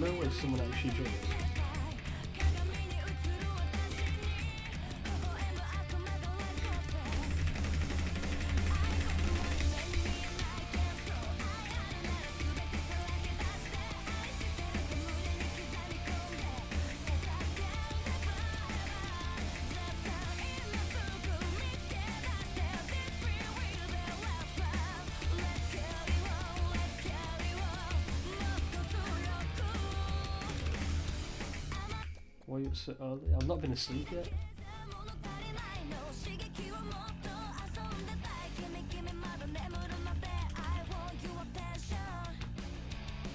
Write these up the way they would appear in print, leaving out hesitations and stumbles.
no way someone actually joined. Why are you up so early? I've not been asleep yet.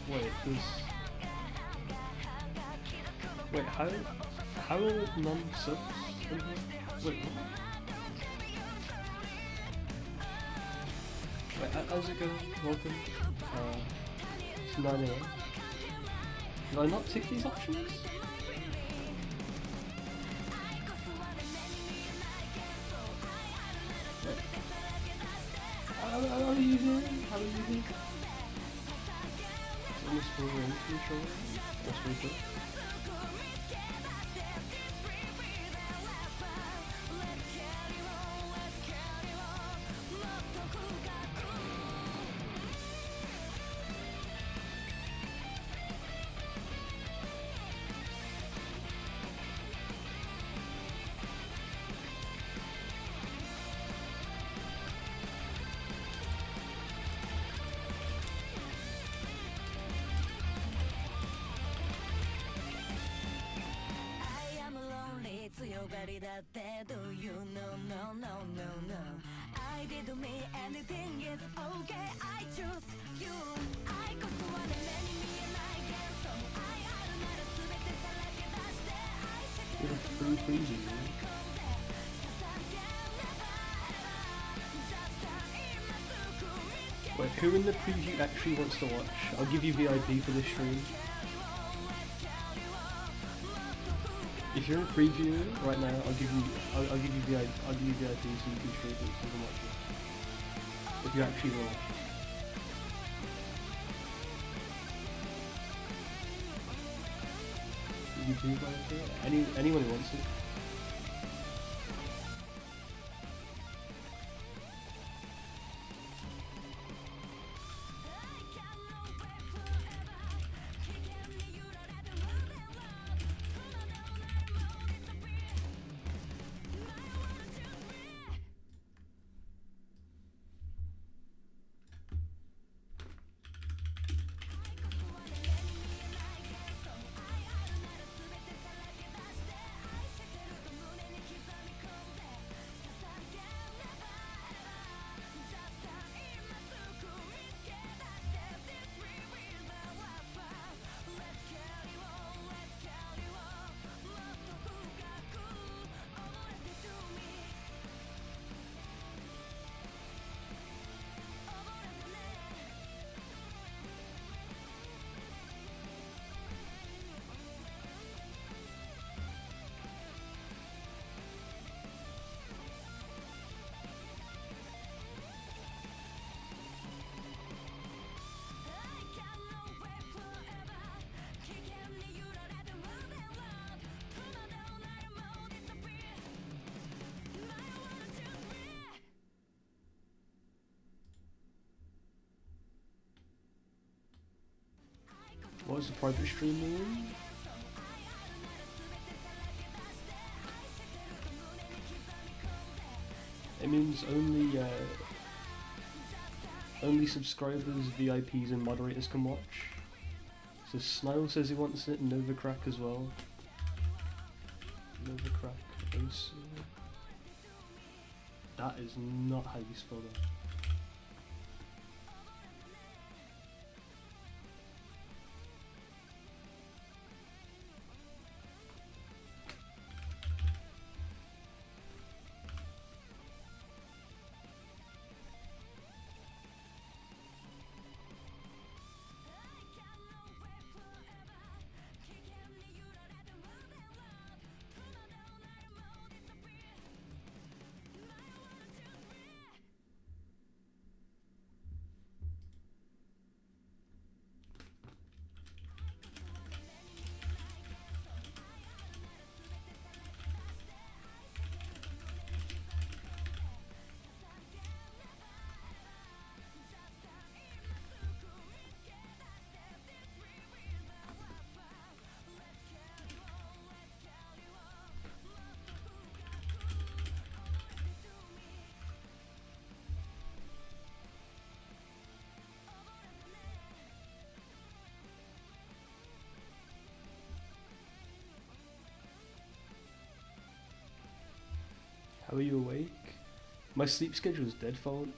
Wait, there's... Wait, how are none subs in here? Wait, what? Wait, how's it going? Welcome. It's 9 AM. Did I not tick these options? How are you doing? How are you doing? Is this for range control? That's really good. Free preview. Wait, who in the preview actually wants to watch? I'll give you VIP for this stream. If you're in preview right now, I'll give you VIP. I'll give you VIP so you can stream it so you can watch it. If you actually will. YouTube VIP? Anyone who wants it. What does the private stream mean? It means only subscribers, VIPs and moderators can watch. So Snile says he wants it, Novacrack as well. Novacrack AC. That is not how you spell that. How are you awake? My sleep schedule is dead phone.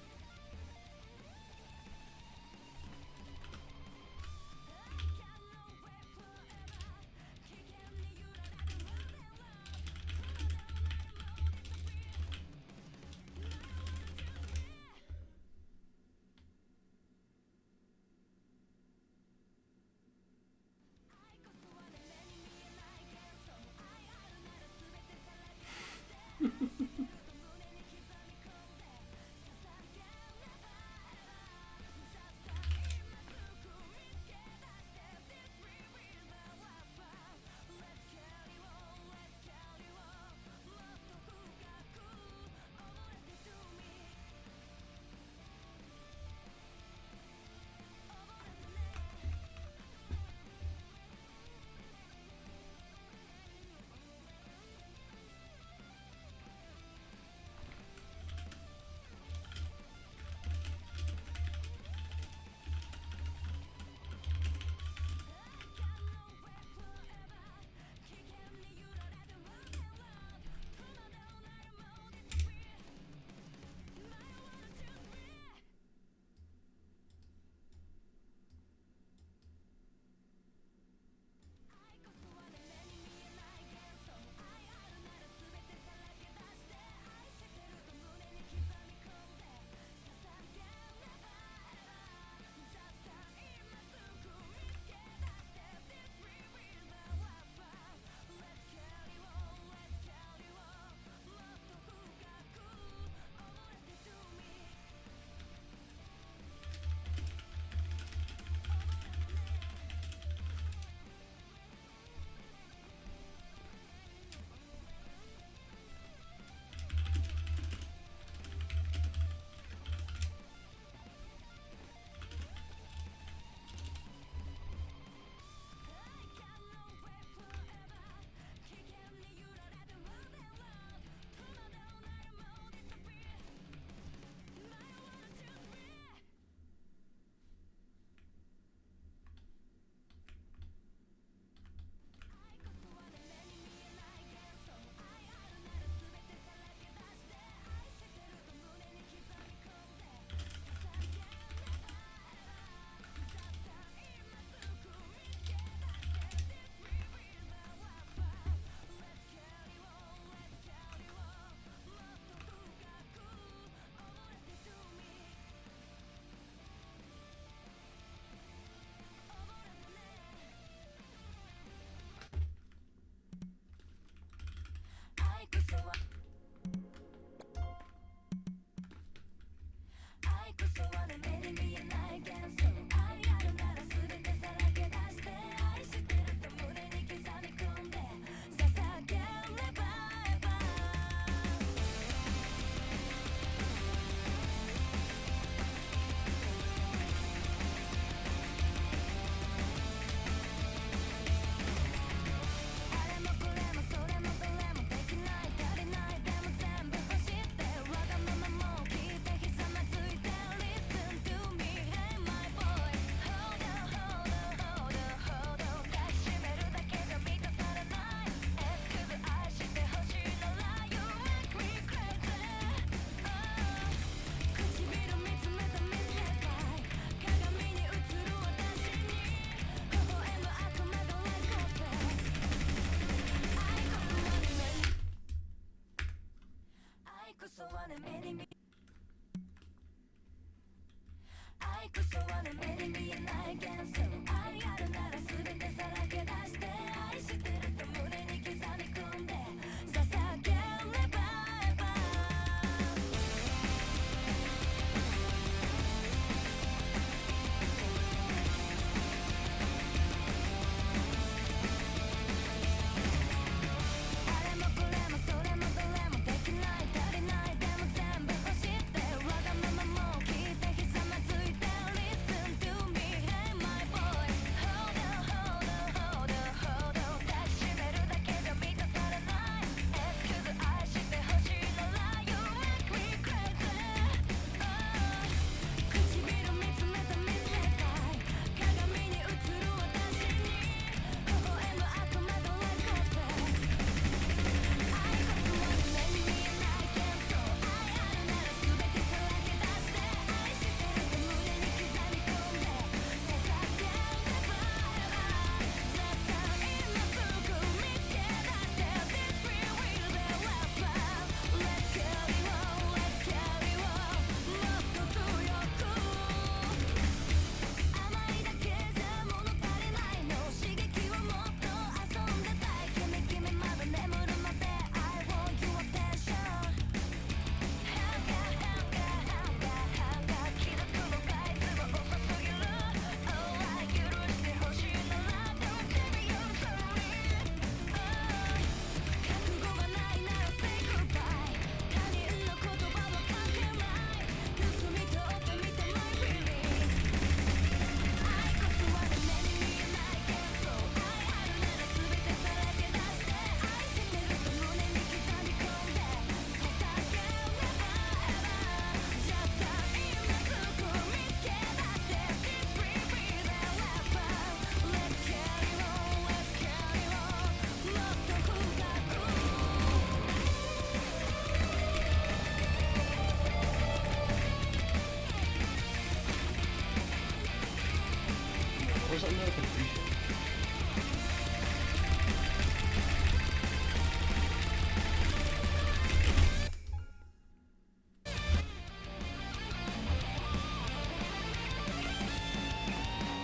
Or something else I'm pretty sure.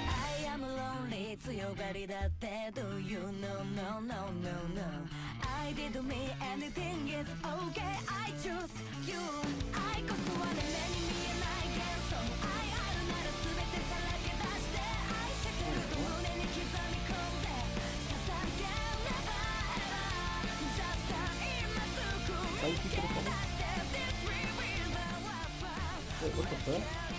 I am lonely 強がりだって Do you know no no no no I did me anything is okay I choose you 愛こそはね目に見えない幻想愛あるなら全てさらけ出して愛してると胸に刻み込んで捧げ Never ever Just 今すぐ見つけ出して This will be the last one Wait, what the fuck?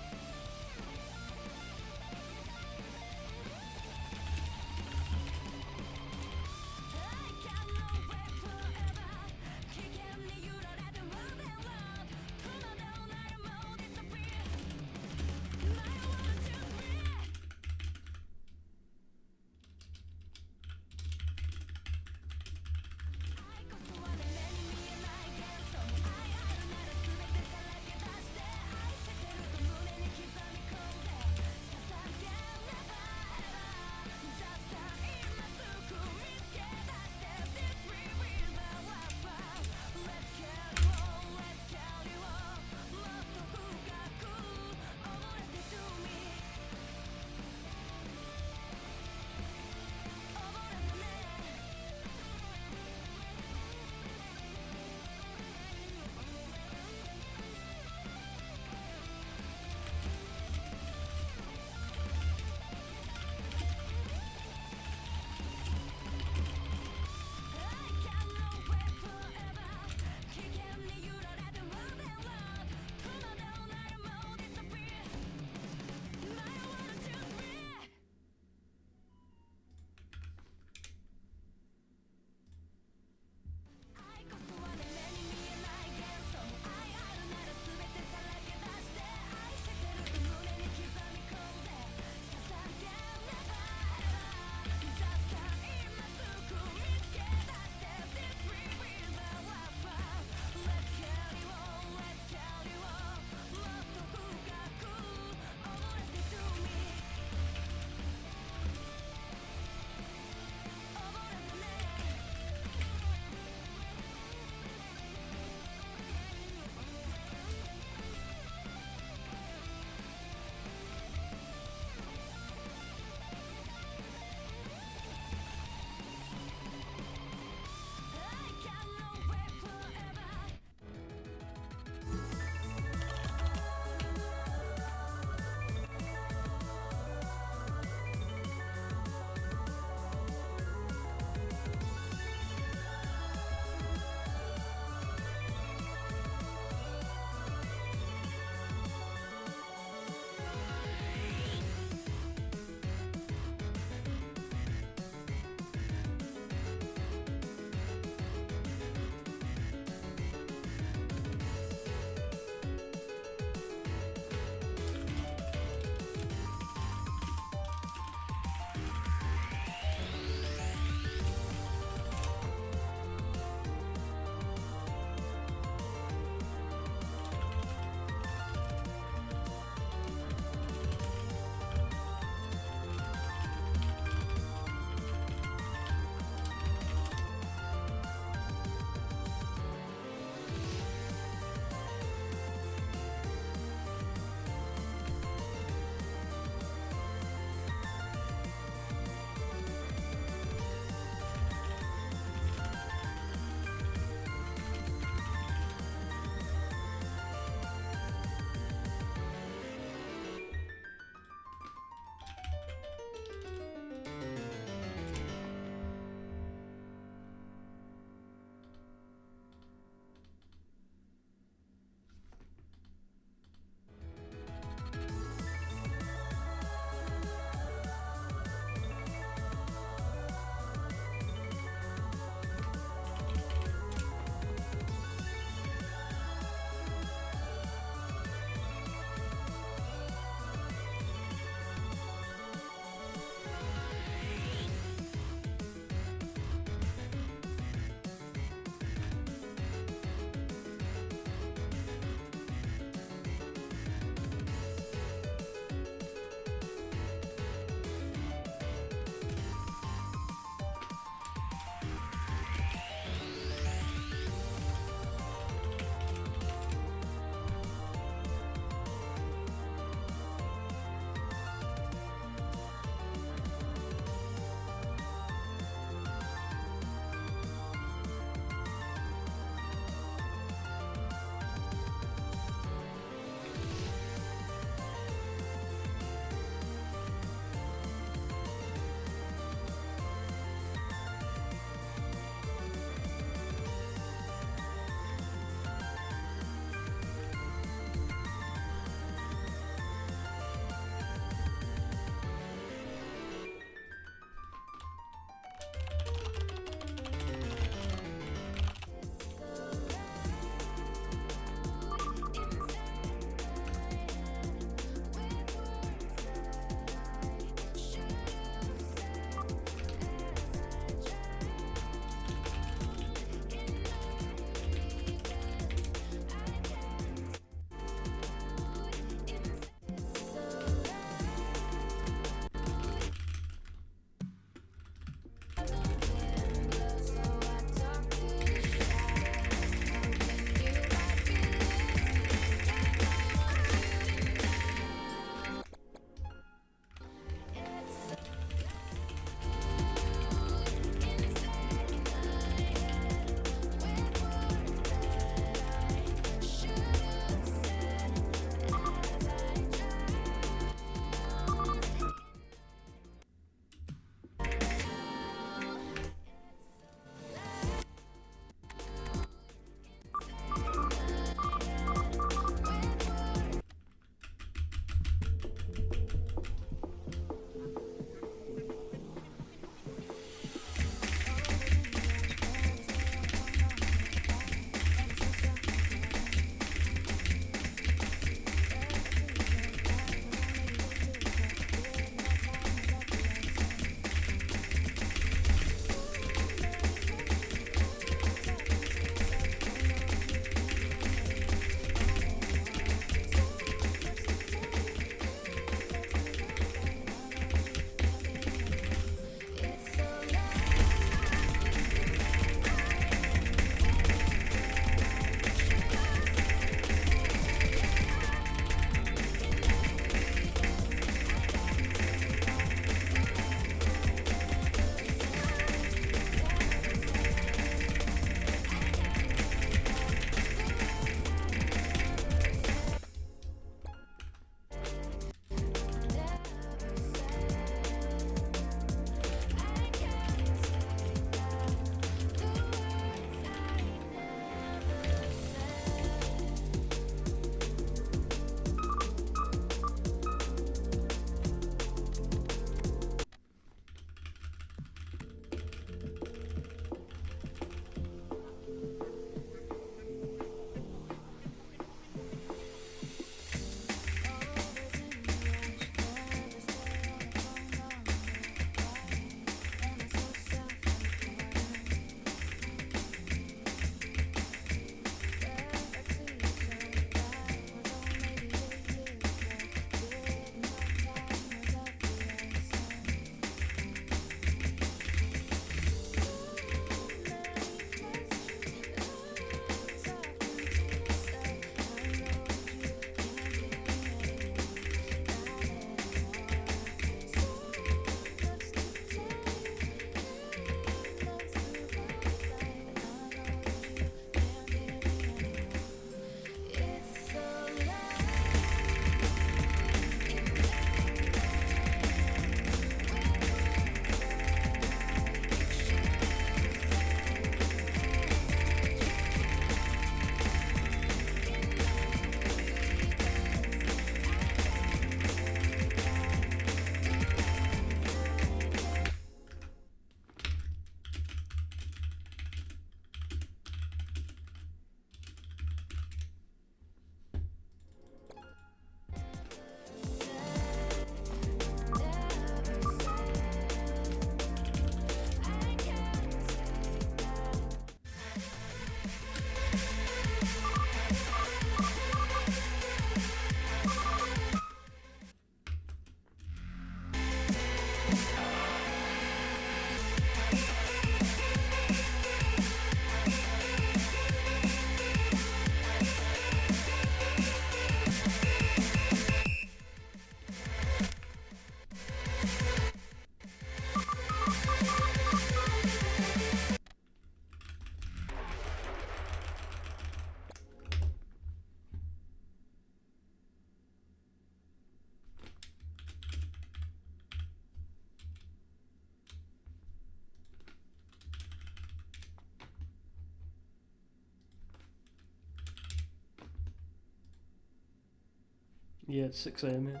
Yeah, it's 6 AM here.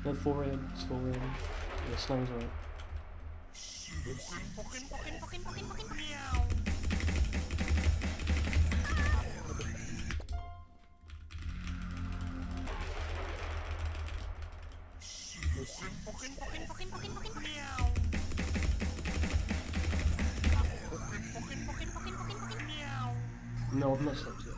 No, 4 AM. It's 4 AM. Yeah, snow's right. No, I've not slept yet.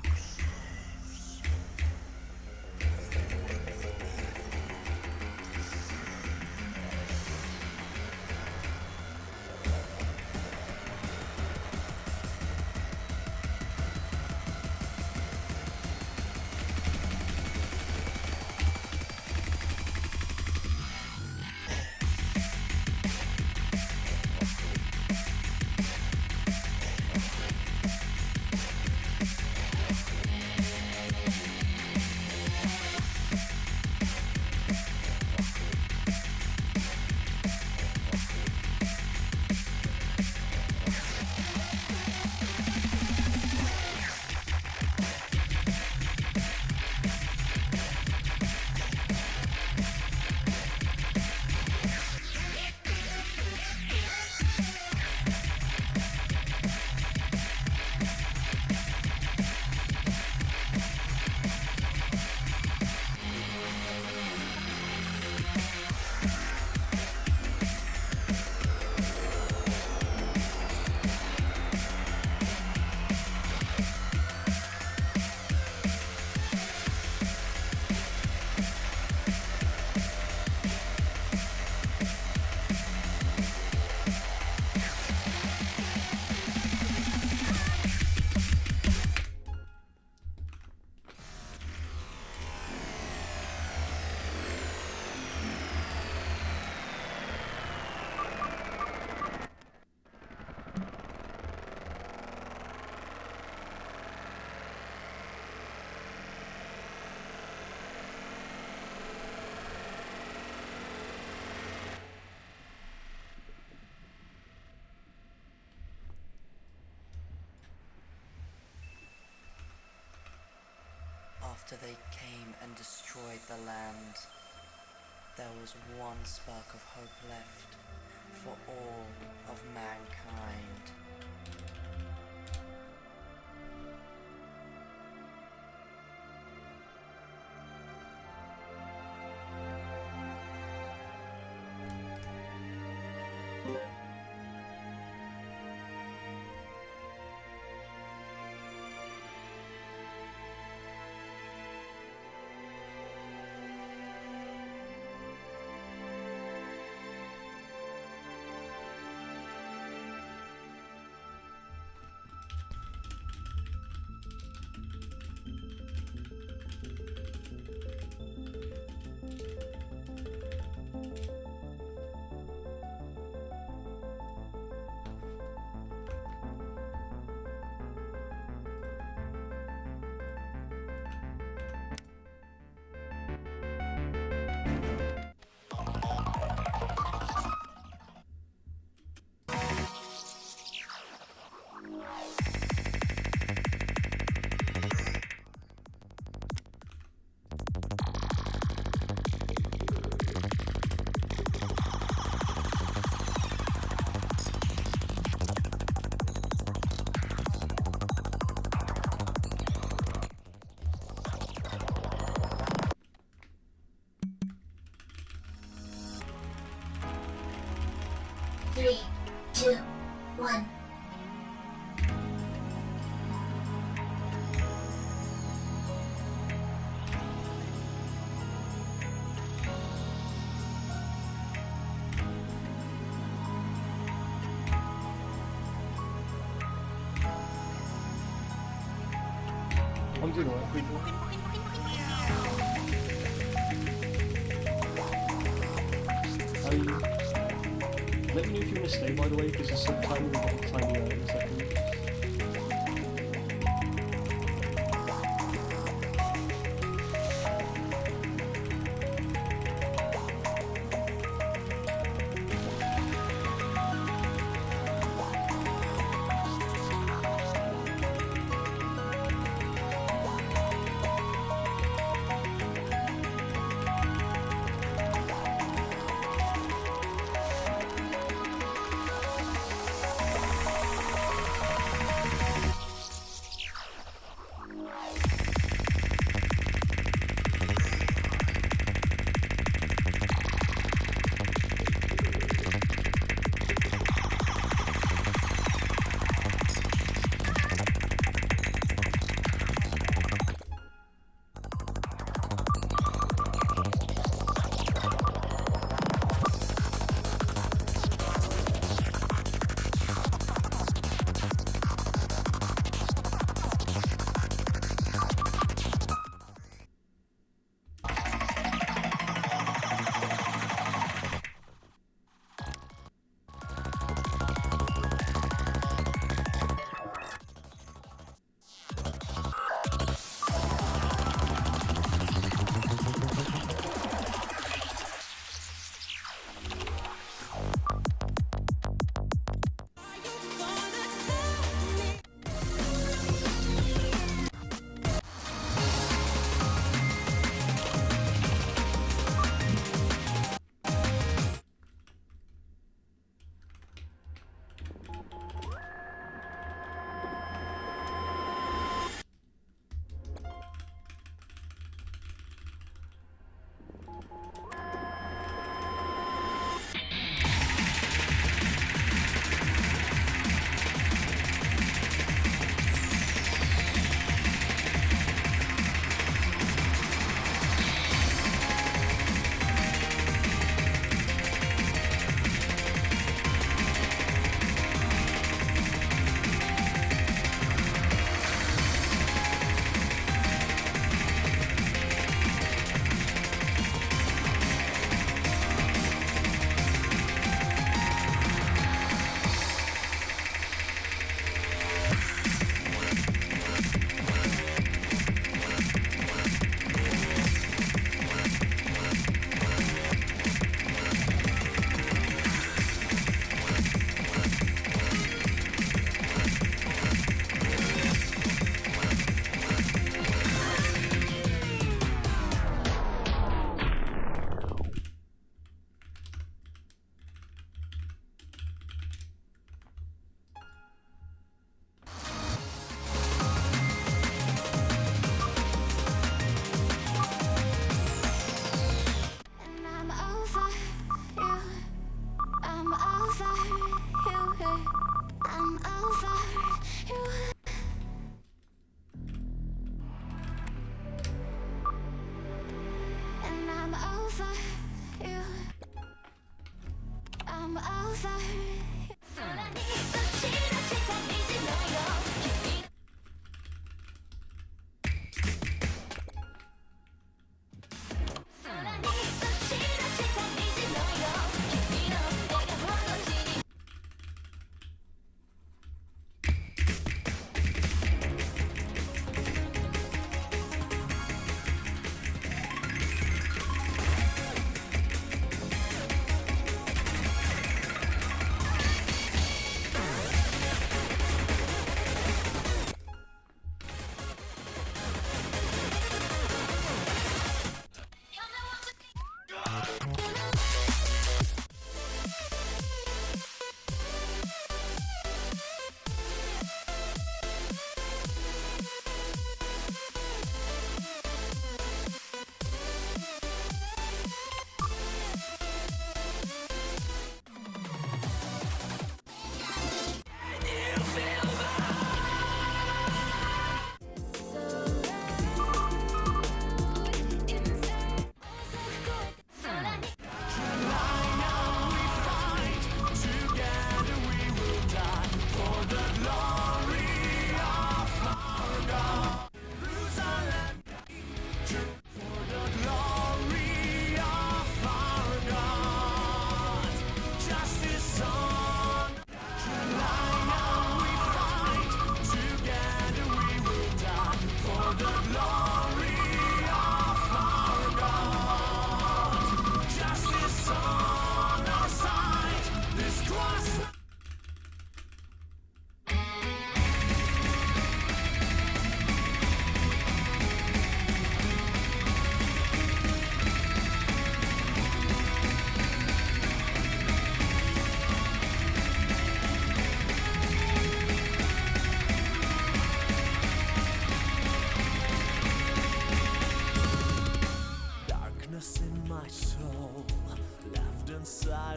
After they came and destroyed the land, there was one spark of hope left for all of mankind. Three, two, one. I'm doing alright, pretty cool. How are you? Let me know if you want to stay, by the way, because there's some tiny in a second.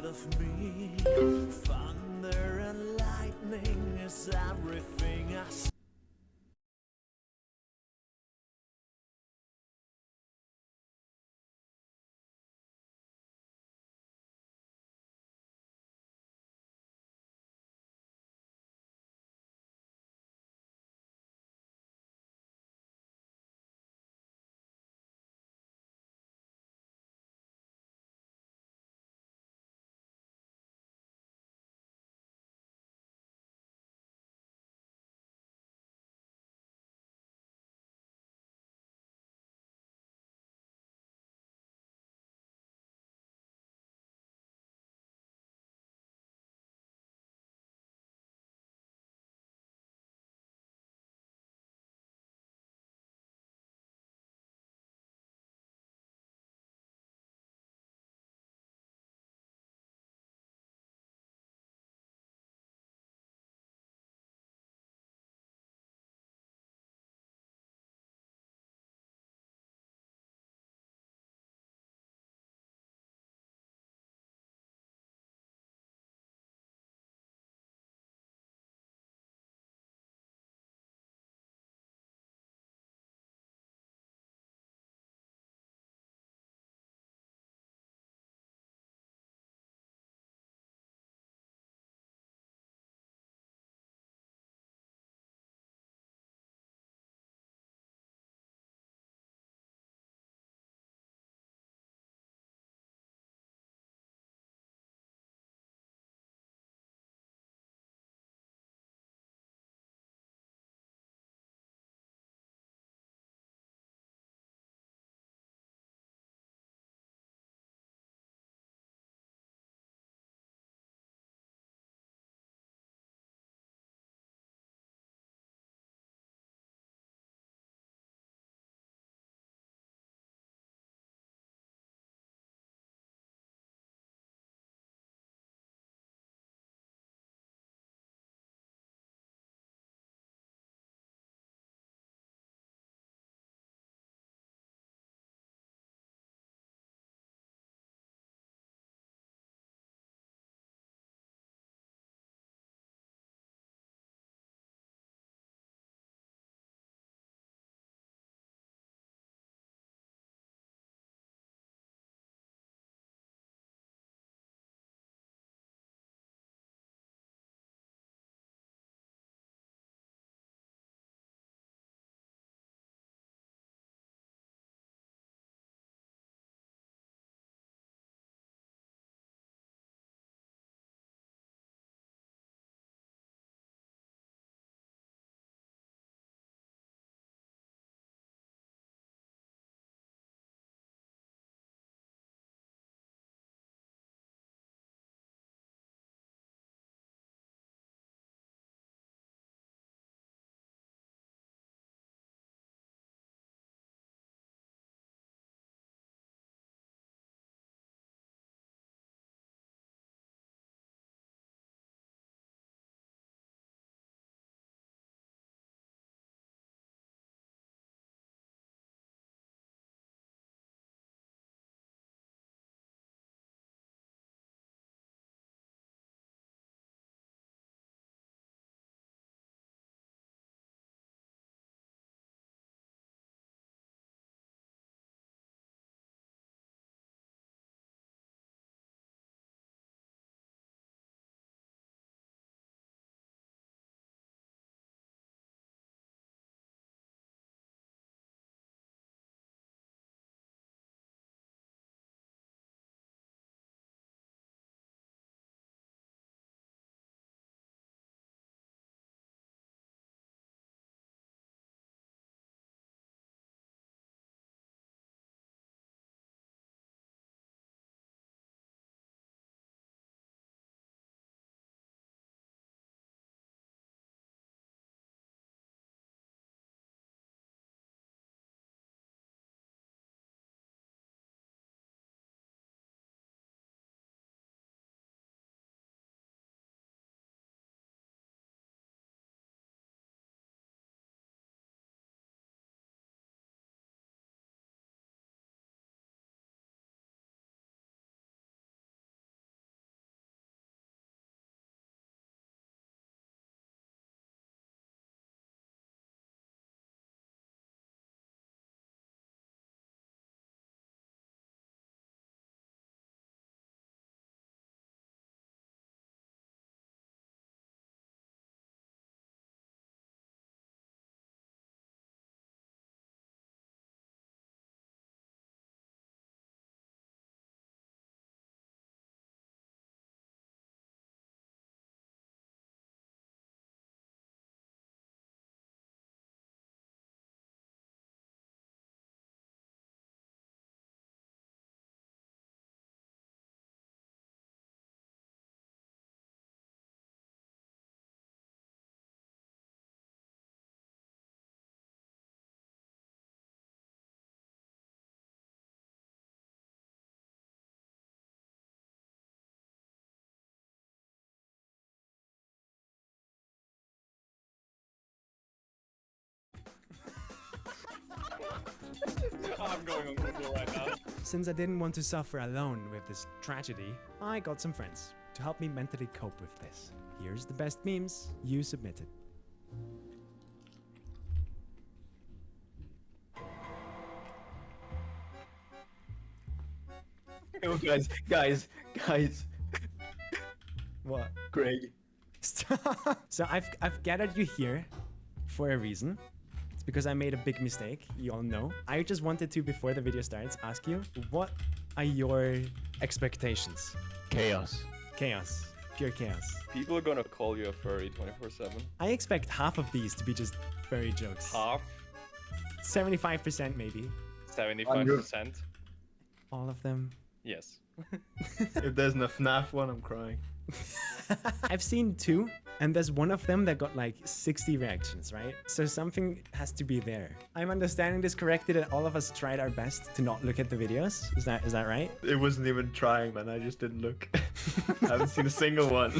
of me. Thunder and lightning is everything I see. I'm going on Google right now. Since I didn't want to suffer alone with this tragedy, I got some friends to help me mentally cope with this. Here's the best memes you submitted. Oh, guys. What? Craig. So I've gathered you here for a reason. It's because I made a big mistake, you all know. I just wanted to, before the video starts, ask you, what are your expectations? Chaos. Chaos. Pure chaos. People are gonna call you a furry 24/7. I expect half of these to be just furry jokes. Half? 75% maybe. 75%? All of them. Yes. If there's a FNAF one, I'm crying. I've seen 2, and there's one of them that got like 60 reactions, right? So something has to be there. I'm understanding this correctly, that all of us tried our best to not look at the videos. Is that right? It wasn't even trying, man. I just didn't look. I haven't seen a single one.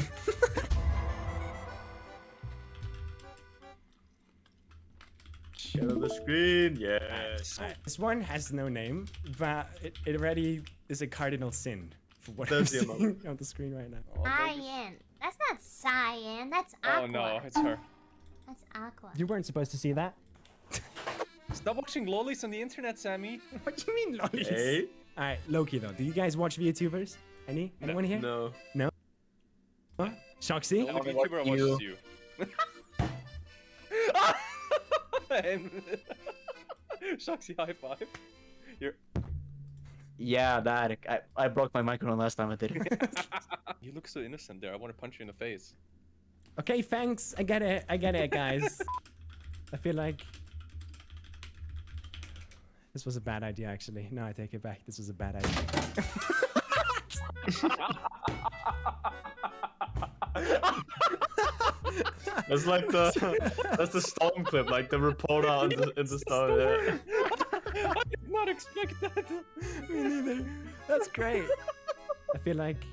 Get on the screen, yes. This one has no name, but it already is a cardinal sin for what I'm There's the seeing on the screen right now. Oh, baby. Cyan. That's not cyan. That's aqua. Oh no, it's her. That's aqua. You weren't supposed to see that. Stop watching lollies on the internet, Sammy. What do you mean, lollies? Hey? Alright, Loki though. Do you guys watch VTubers? Anyone here? No. Huh? Shoxy? The only YouTuber watches you. Shoxy, high five. You're... Yeah, that. I broke my microphone last time I did it. You look so innocent there. I want to punch you in the face. Okay, thanks. I get it, guys. I feel like this was a bad idea, actually. No, I take it back. This was a bad idea. It's like that's the storm clip, like the reporter in the storm. Yeah. I did not expect that. Me neither. That's great. I feel like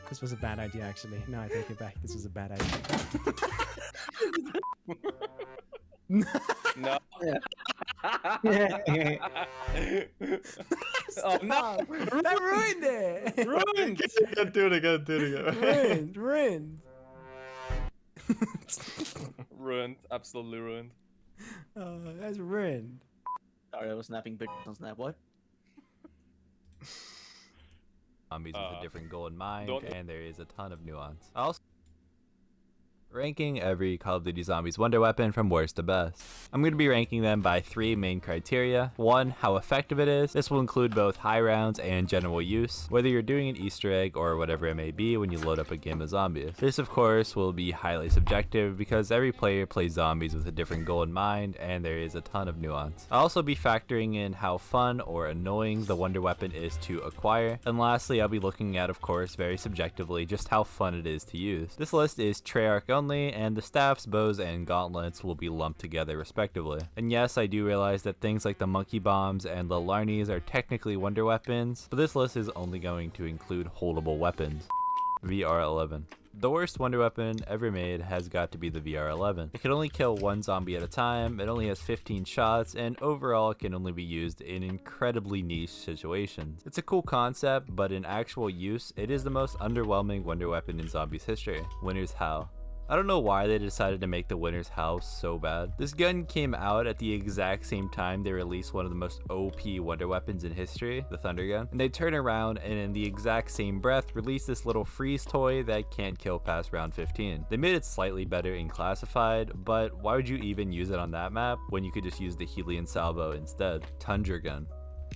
this was a bad idea, actually. No, I take it back. This was a bad idea. No. Oh no! That ruined it. Ruined! Do it again. Ruined. Ruined. Absolutely ruined. Oh, that's ruined. Sorry, I was snapping pictures on Snap. What? Zombies with a different goal in mind, don't- and there is a ton of nuance. Also, ranking every Call of Duty Zombies wonder weapon from worst to best. I'm going to be ranking them by 3 main criteria. 1, how effective it is. This will include both high rounds and general use, whether you're doing an Easter egg or whatever it may be when you load up a game of zombies. This of course will be highly subjective because every player plays zombies with a different goal in mind, and there is a ton of nuance. I'll also be factoring in how fun or annoying the wonder weapon is to acquire. And lastly, I'll be looking at, of course, very subjectively, just how fun it is to use. This list is Treyarch only, and the staffs, bows, and gauntlets will be lumped together respectively. And yes, I do realize that things like the monkey bombs and the Larnies are technically wonder weapons, but this list is only going to include holdable weapons. VR11. The worst wonder weapon ever made has got to be the VR11. It can only kill 1 zombie at a time, it only has 15 shots, and overall it can only be used in incredibly niche situations. It's a cool concept, but in actual use, it is the most underwhelming wonder weapon in zombies history. Winner's Howl. I don't know why they decided to make the Winner's Howl so bad. This gun came out at the exact same time they released one of the most OP wonder weapons in history, the Thunder Gun, and they turn around and in the exact same breath release this little freeze toy that can't kill past round 15. They made it slightly better in Classified, but why would you even use it on that map when you could just use the Helion Salvo instead? Tundra Gun.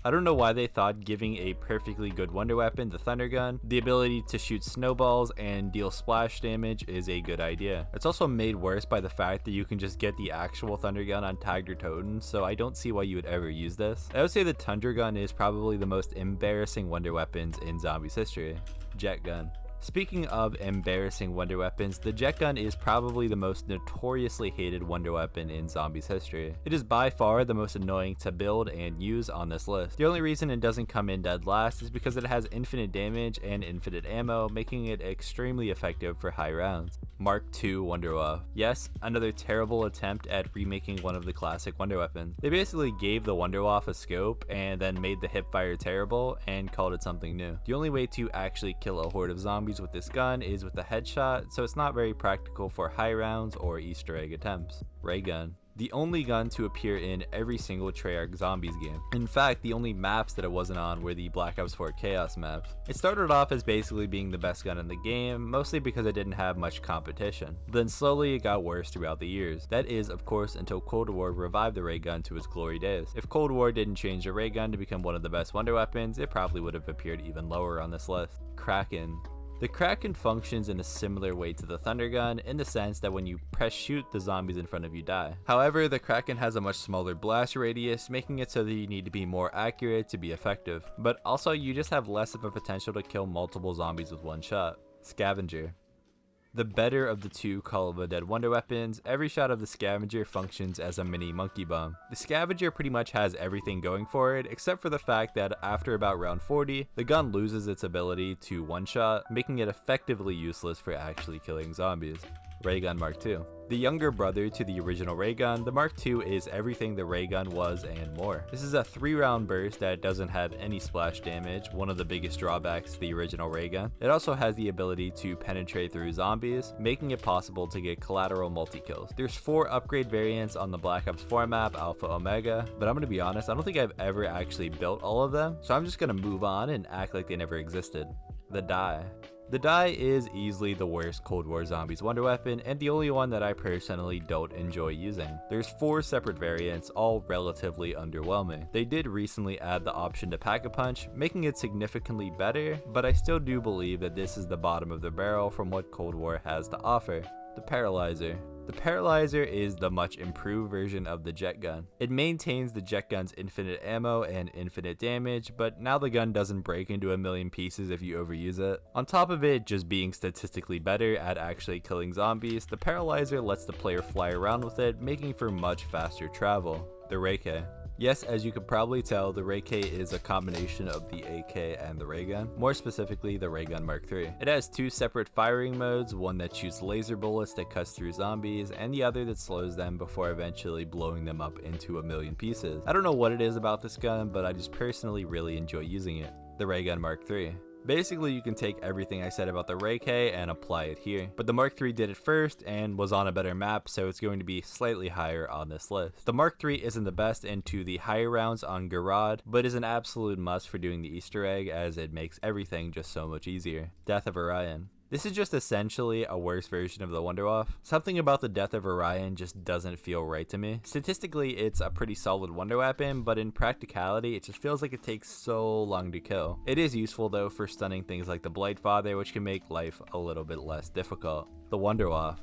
I don't know why they thought giving a perfectly good wonder weapon, the Thunder Gun, the ability to shoot snowballs and deal splash damage is a good idea. It's also made worse by the fact that you can just get the actual Thunder Gun on tagged or totem, so I don't see why you would ever use this. I would say the Tundra Gun is probably the most embarrassing wonder weapons in zombies history. Jet Gun. Speaking of embarrassing wonder weapons, the Jet Gun is probably the most notoriously hated wonder weapon in zombies history. It is by far the most annoying to build and use on this list. The only reason it doesn't come in dead last is because it has infinite damage and infinite ammo, making it extremely effective for high rounds. Mark II Wunderwaffe. Yes, another terrible attempt at remaking one of the classic wonder weapons. They basically gave the Wunderwaffe a scope and then made the hipfire terrible and called it something new. The only way to actually kill a horde of zombies with this gun is with a headshot, so it's not very practical for high rounds or Easter egg attempts. Ray gun. The only gun to appear in every single Treyarch Zombies game. In fact, the only maps that it wasn't on were the Black Ops 4 Chaos maps. It started off as basically being the best gun in the game, mostly because it didn't have much competition. Then slowly it got worse throughout the years. That is, of course, until Cold War revived the ray gun to its glory days. If Cold War didn't change the ray gun to become one of the best wonder weapons, it probably would have appeared even lower on this list. Kraken. The Kraken functions in a similar way to the Thunder Gun in the sense that when you press shoot, the zombies in front of you die. However, the Kraken has a much smaller blast radius, making it so that you need to be more accurate to be effective. But also, you just have less of a potential to kill multiple zombies with one shot. Scavenger. The better of the two Call of the Dead wonder weapons, every shot of the Scavenger functions as a mini monkey bomb. The Scavenger pretty much has everything going for it, except for the fact that after about round 40, the gun loses its ability to one-shot, making it effectively useless for actually killing zombies. Raygun Mark II. The younger brother to the original Raygun, the Mark II is everything the Raygun was and more. This is a 3-round burst that doesn't have any splash damage, one of the biggest drawbacks to the original Raygun. It also has the ability to penetrate through zombies, making it possible to get collateral multi-kills. There's 4 upgrade variants on the Black Ops 4 map, Alpha Omega, but I'm gonna be honest, I don't think I've ever actually built all of them, so I'm just gonna move on and act like they never existed. The Die. The Die is easily the worst Cold War Zombies wonder weapon and the only one that I personally don't enjoy using. There's 4 separate variants, all relatively underwhelming. They did recently add the option to Pack-a-Punch, making it significantly better, but I still do believe that this is the bottom of the barrel from what Cold War has to offer. The Paralyzer. The Paralyzer is the much improved version of the Jet Gun. It maintains the Jet Gun's infinite ammo and infinite damage, but now the gun doesn't break into a million pieces if you overuse it. On top of it just being statistically better at actually killing zombies, the Paralyzer lets the player fly around with it, making for much faster travel. The Ray-K. Yes, as you could probably tell, the Ray-K is a combination of the AK and the Raygun, more specifically the Raygun Mark III. It has 2 separate firing modes, one that shoots laser bullets that cuts through zombies, and the other that slows them before eventually blowing them up into a million pieces. I don't know what it is about this gun, but I just personally really enjoy using it. The Raygun Mark III. Basically, you can take everything I said about the Ray-K and apply it here, but the Mark III did it first and was on a better map, so it's going to be slightly higher on this list. The Mark III isn't the best into the higher rounds on Garad, but is an absolute must for doing the Easter egg as it makes everything just so much easier. Death of Orion. This is just essentially a worse version of the Wunderwaffe. Something about the Death of Orion just doesn't feel right to me. Statistically, it's a pretty solid wonder weapon, but in practicality, it just feels like it takes so long to kill. It is useful though for stunning things like the Blightfather, which can make life a little bit less difficult. The Wunderwaffe.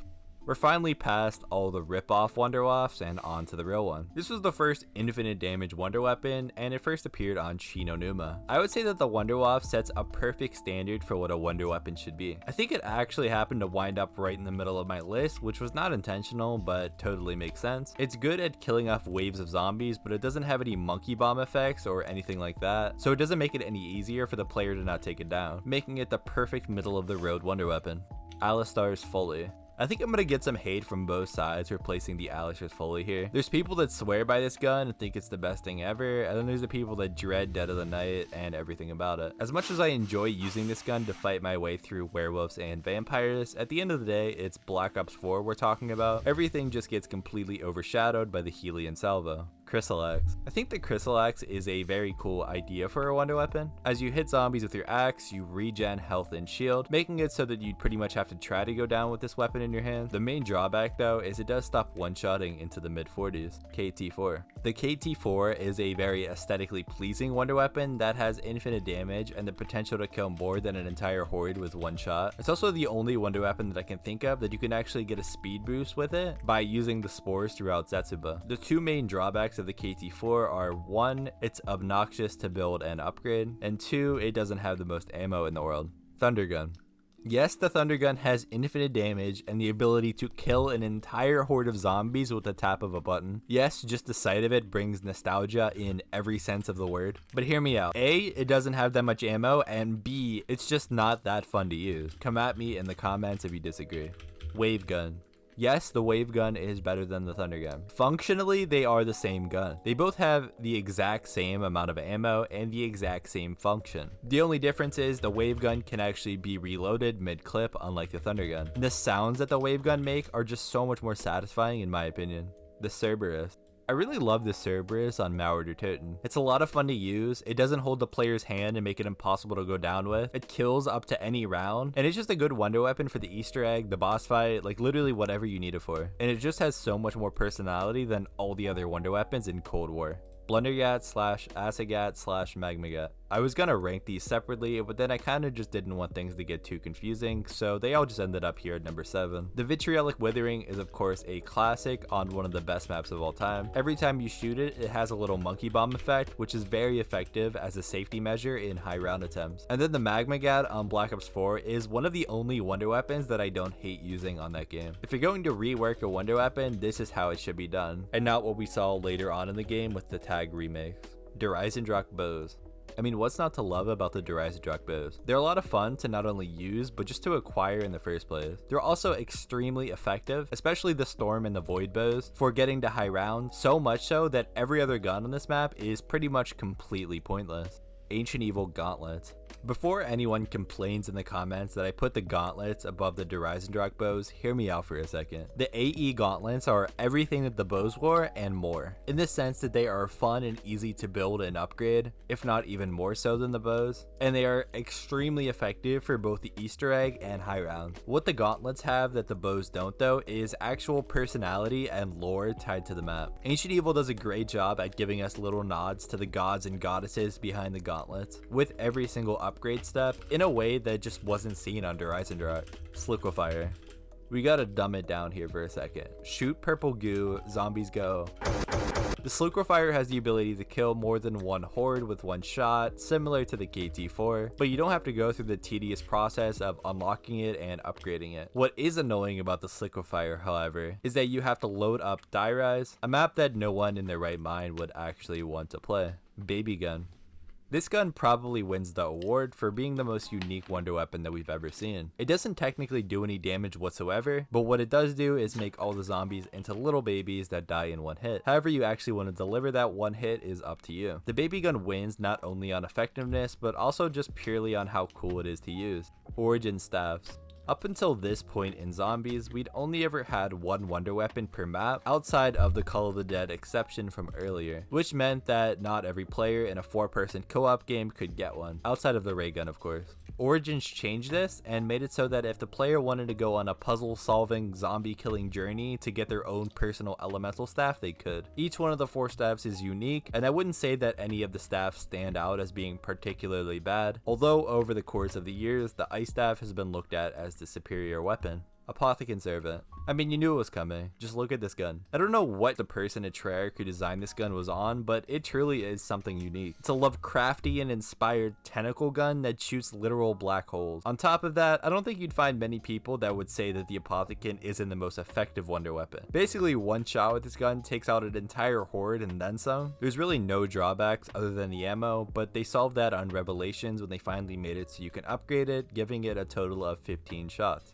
We're finally past all the rip-off Wunderwaffes and on to the real one. This was the first infinite damage wonder weapon, and it first appeared on Shi No Numa. I would say that the Wunderwaffe sets a perfect standard for what a wonder weapon should be. I think it actually happened to wind up right in the middle of my list, which was not intentional, but totally makes sense. It's good at killing off waves of zombies, but it doesn't have any monkey bomb effects or anything like that, so it doesn't make it any easier for the player to not take it down, making it the perfect middle of the road wonder weapon. Alistar's Foley. I think I'm gonna get some hate from both sides for placing the Alistar's Foley here. There's people that swear by this gun and think it's the best thing ever, and then there's the people that dread Dead of the Night and everything about it. As much as I enjoy using this gun to fight my way through werewolves and vampires, at the end of the day, it's Black Ops 4 we're talking about. Everything just gets completely overshadowed by the Helian Salvo. Chrysalax. I think the Chrysalax is a very cool idea for a wonder weapon. As you hit zombies with your axe, you regen health and shield, making it so that you'd pretty much have to try to go down with this weapon in your hand. The main drawback though is it does stop one-shotting into the mid-40s. KT4. The KT4 is a very aesthetically pleasing wonder weapon that has infinite damage and the potential to kill more than an entire horde with one shot. It's also the only wonder weapon that I can think of that you can actually get a speed boost with it by using the spores throughout Zetsuba. The 2 main drawbacks of the KT4 are 1, it's obnoxious to build and upgrade, and 2, it doesn't have the most ammo in the world. Thundergun. Yes, the Thundergun has infinite damage and the ability to kill an entire horde of zombies with the tap of a button. Yes, just the sight of it brings nostalgia in every sense of the word. But hear me out. A, it doesn't have that much ammo, and B, it's just not that fun to use. Come at me in the comments if you disagree. Wave gun. Yes, the wave gun is better than the thunder gun. Functionally, they are the same gun. They both have the exact same amount of ammo and the exact same function. The only difference is the wave gun can actually be reloaded mid-clip, unlike the thunder gun. And the sounds that the wave gun make are just so much more satisfying in my opinion. The Cerberus. I really love the Cerberus on Mauer der Toten. It's a lot of fun to use, it doesn't hold the player's hand and make it impossible to go down with, it kills up to any round, and it's just a good wonder weapon for the Easter egg, the boss fight, like literally whatever you need it for. And it just has so much more personality than all the other wonder weapons in Cold War. Blundergat / Acigat / Magmagat. I was gonna rank these separately, but then I kinda just didn't want things to get too confusing, so they all just ended up here at number 7. The Vitriolic Withering is of course a classic on one of the best maps of all time. Every time you shoot it, it has a little monkey bomb effect, which is very effective as a safety measure in high round attempts. And then the Magmagat on Black Ops 4 is one of the only wonder weapons that I don't hate using on that game. If you're going to rework a wonder weapon, this is how it should be done, and not what we saw later on in the game with the Tag remakes. Der Eisendrache bows. I mean, what's not to love about the Der Eisendrache bows? They're a lot of fun to not only use, but just to acquire in the first place. They're also extremely effective, especially the Storm and the Void bows, for getting to high rounds, so much so that every other gun on this map is pretty much completely pointless. Ancient Evil Gauntlets. Before anyone complains in the comments that I put the gauntlets above the Der Eisendrache bows, hear me out for a second. The AE gauntlets are everything that the bows were and more, in the sense that they are fun and easy to build and upgrade, if not even more so than the bows, and they are extremely effective for both the Easter egg and high round. What the gauntlets have that the bows don't though is actual personality and lore tied to the map. Ancient Evil does a great job at giving us little nods to the gods and goddesses behind the gauntlets, with every single upgrade step in a way that just wasn't seen on Der Eisendrache. Sliquifier. We gotta dumb it down here for a second. Shoot purple goo, zombies go. The Sliquifier has the ability to kill more than one horde with one shot, similar to the KT-4, but you don't have to go through the tedious process of unlocking it and upgrading it. What is annoying about the Sliquifier, however, is that you have to load up Die Rise, a map that no one in their right mind would actually want to play. Baby Gun. This gun probably wins the award for being the most unique wonder weapon that we've ever seen. It doesn't technically do any damage whatsoever, but what it does do is make all the zombies into little babies that die in one hit. However you actually want to deliver that one hit is up to you. The baby gun wins not only on effectiveness, but also just purely on how cool it is to use. Origin Staffs. Up until this point in Zombies, we'd only ever had one wonder weapon per map outside of the Call of the Dead exception from earlier, which meant that not every player in a 4-person co-op game could get one, outside of the ray gun of course. Origins changed this and made it so that if the player wanted to go on a puzzle-solving, zombie-killing journey to get their own personal elemental staff, they could. Each one of the 4 staffs is unique, and I wouldn't say that any of the staffs stand out as being particularly bad, although over the course of the years, the Ice Staff has been looked at as the superior weapon. Apothicon Servant. I mean, you knew it was coming. Just look at this gun. I don't know what the person at Treyarch who designed this gun was on, but it truly is something unique. It's a Lovecraftian inspired tentacle gun that shoots literal black holes. On top of that, I don't think you'd find many people that would say that the Apothicon isn't the most effective wonder weapon. Basically, one shot with this gun takes out an entire horde and then some. There's really no drawbacks other than the ammo, but they solved that on Revelations when they finally made it so you can upgrade it, giving it a total of 15 shots.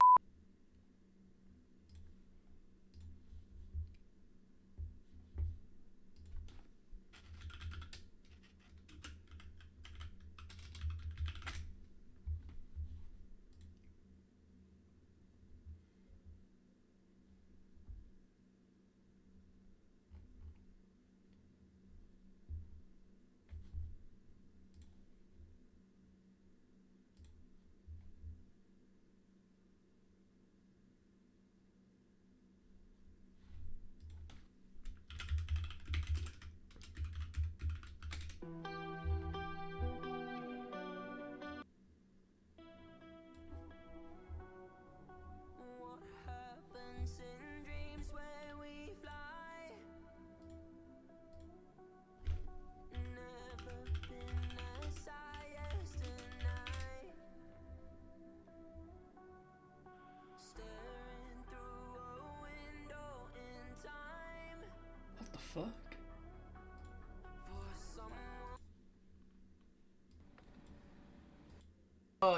What the fuck?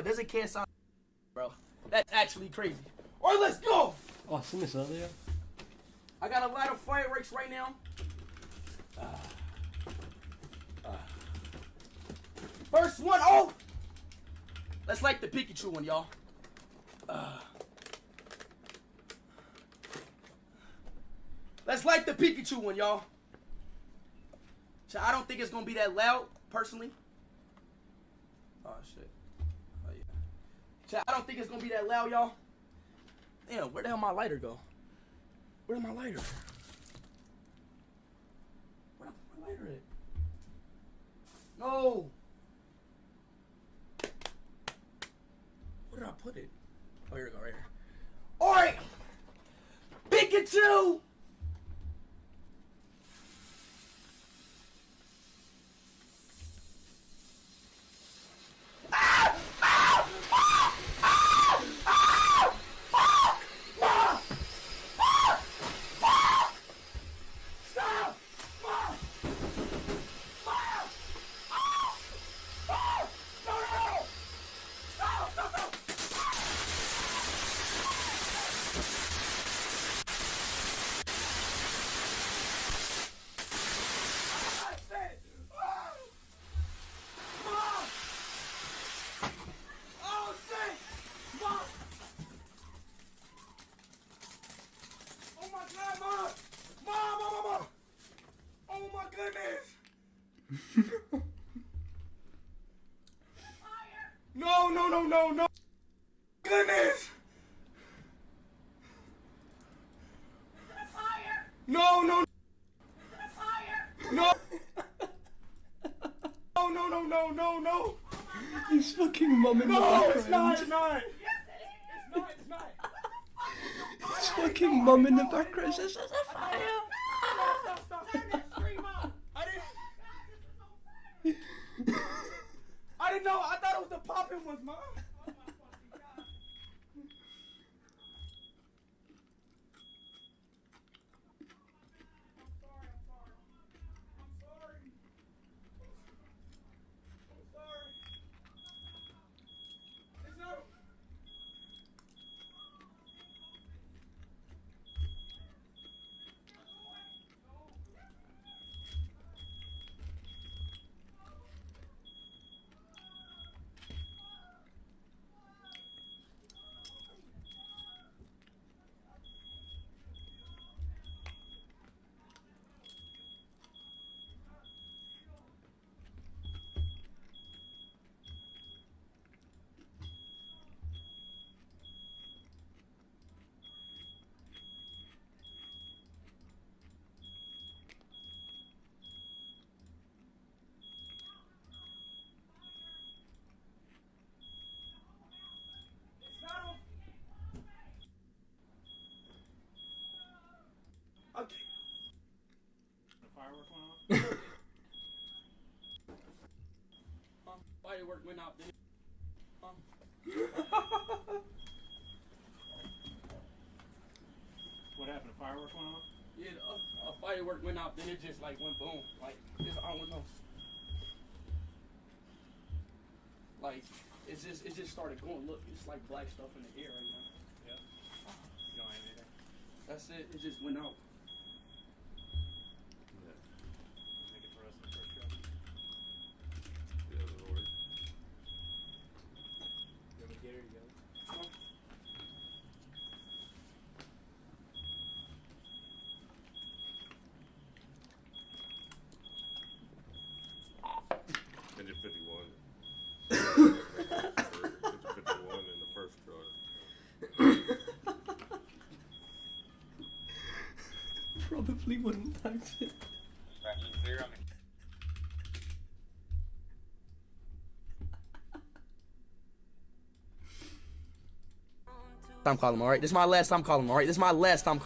Doesn't care sound, bro. That's actually crazy. Alright, let's go! Oh, I seen this earlier. I got a light of fireworks right now. First one off. Let's light the Pikachu one, y'all. Let's light the Pikachu one, y'all. So I don't think it's gonna be that loud, personally. Oh shit. Oh yeah. So I don't think it's gonna be that loud, y'all. Damn, where the hell my lighter go? Where's my lighter? Where's my lighter at? No. Where did I put it? Oh, here we go, right here. All right, Pikachu. No. Goodness. No. No. No. He's fucking mum in the No, background. it's not. It's not. His fucking mum in the background says there's a fire. Stop. I didn't know. I thought it was the popping ones, Mom. Okay. The firework went off? Firework went out. What happened? A firework went off? Yeah, a firework went out, then it just like went boom. Like, I don't know. Like, it just started going. Look, it's like black stuff in the air right now. Yeah. You don't have anything? That's it. It just went out. Make it for us in the first shot. Yeah, that'll work. You want me to get her? You got it? Engine 51. Engine 51 in the first jar. Probably wouldn't type it. I'm calling him, alright? This is my last time calling him, alright? This is my last time.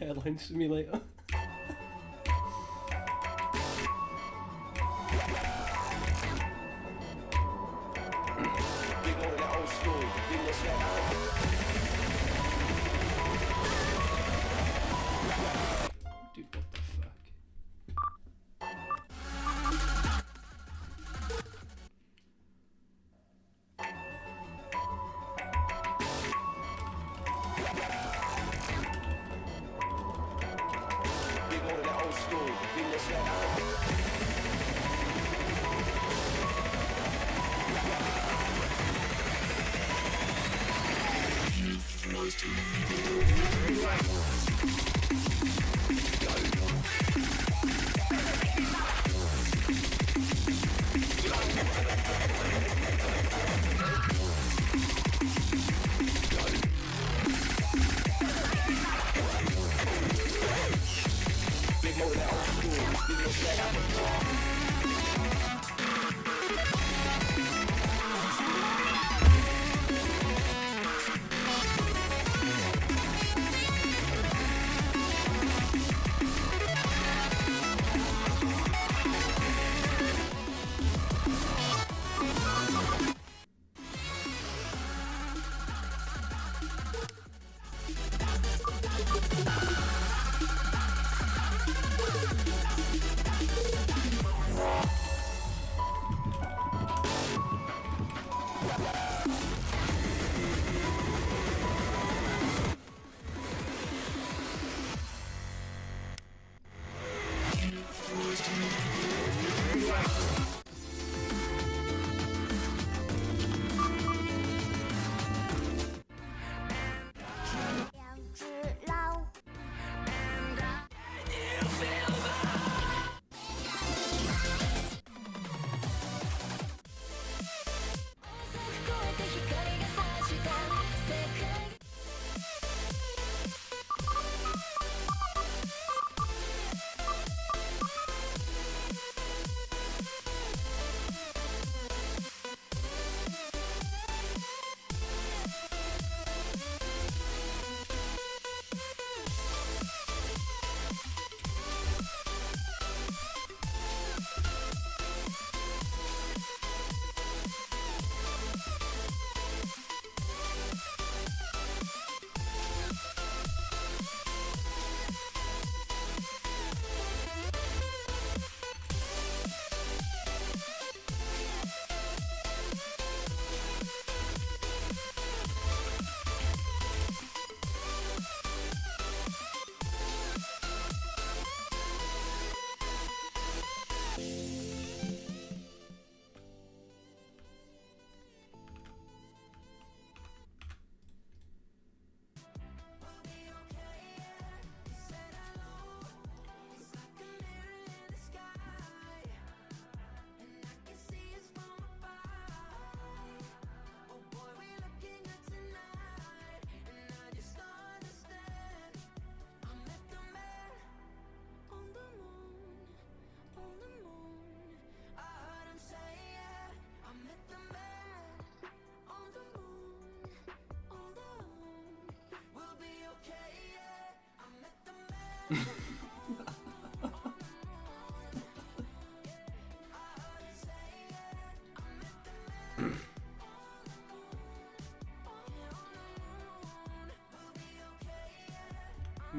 Airline simulator. Dude, what the fuck?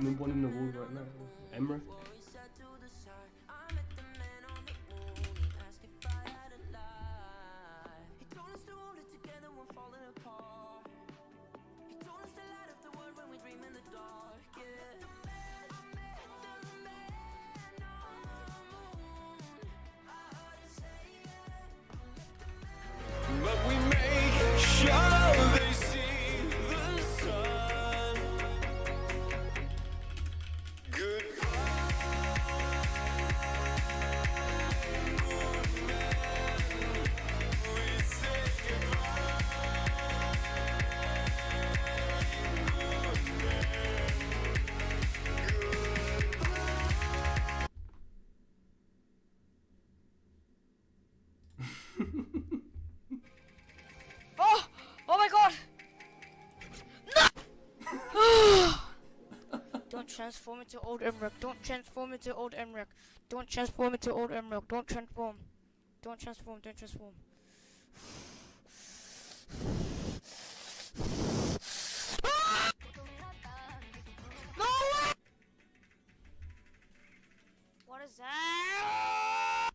The one in the wall right now. Emra. But we make sure they see the sun. Oh! Oh my god! No! transform into old Emmerich. Don't transform into old Emmerich. Don't transform into old Emmerich. Don't transform. Don't transform. Don't transform. No way! What is that?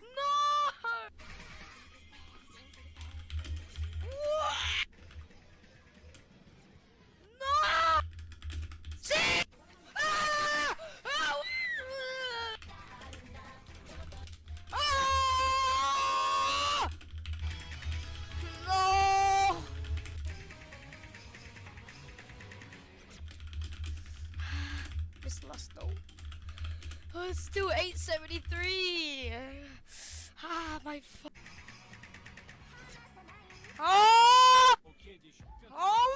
No! No! See? Ah! Ah! Ah! No! Miss Lusto. Oh, it's still 873. Ah, my fu- Oh! Oh!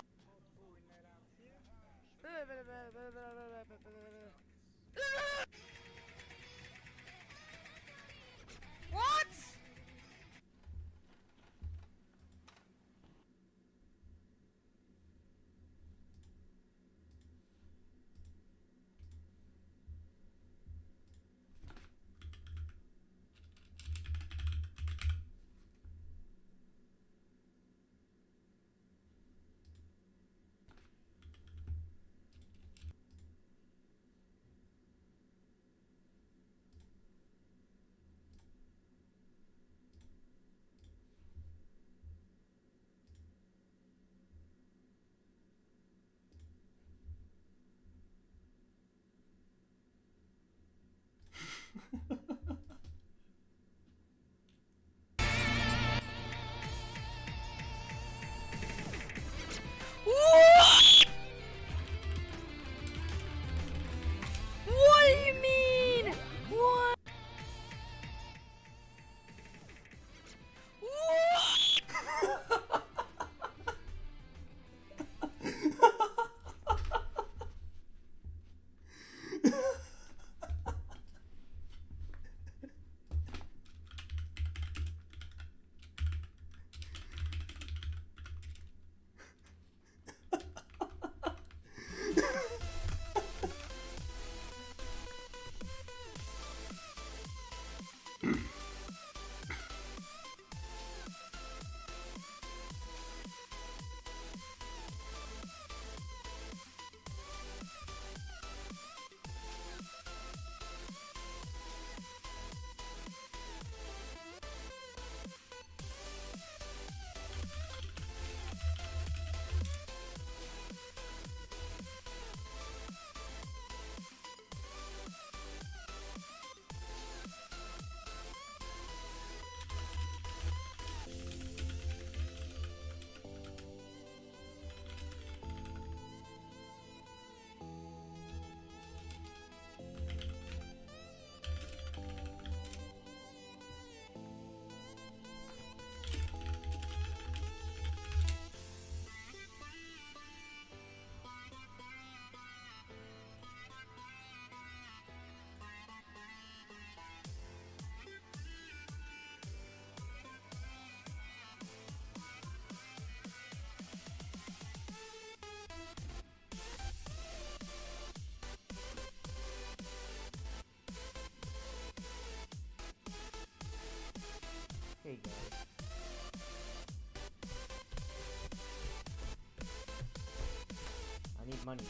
What? What do you mean? What? Hey guys. I need money.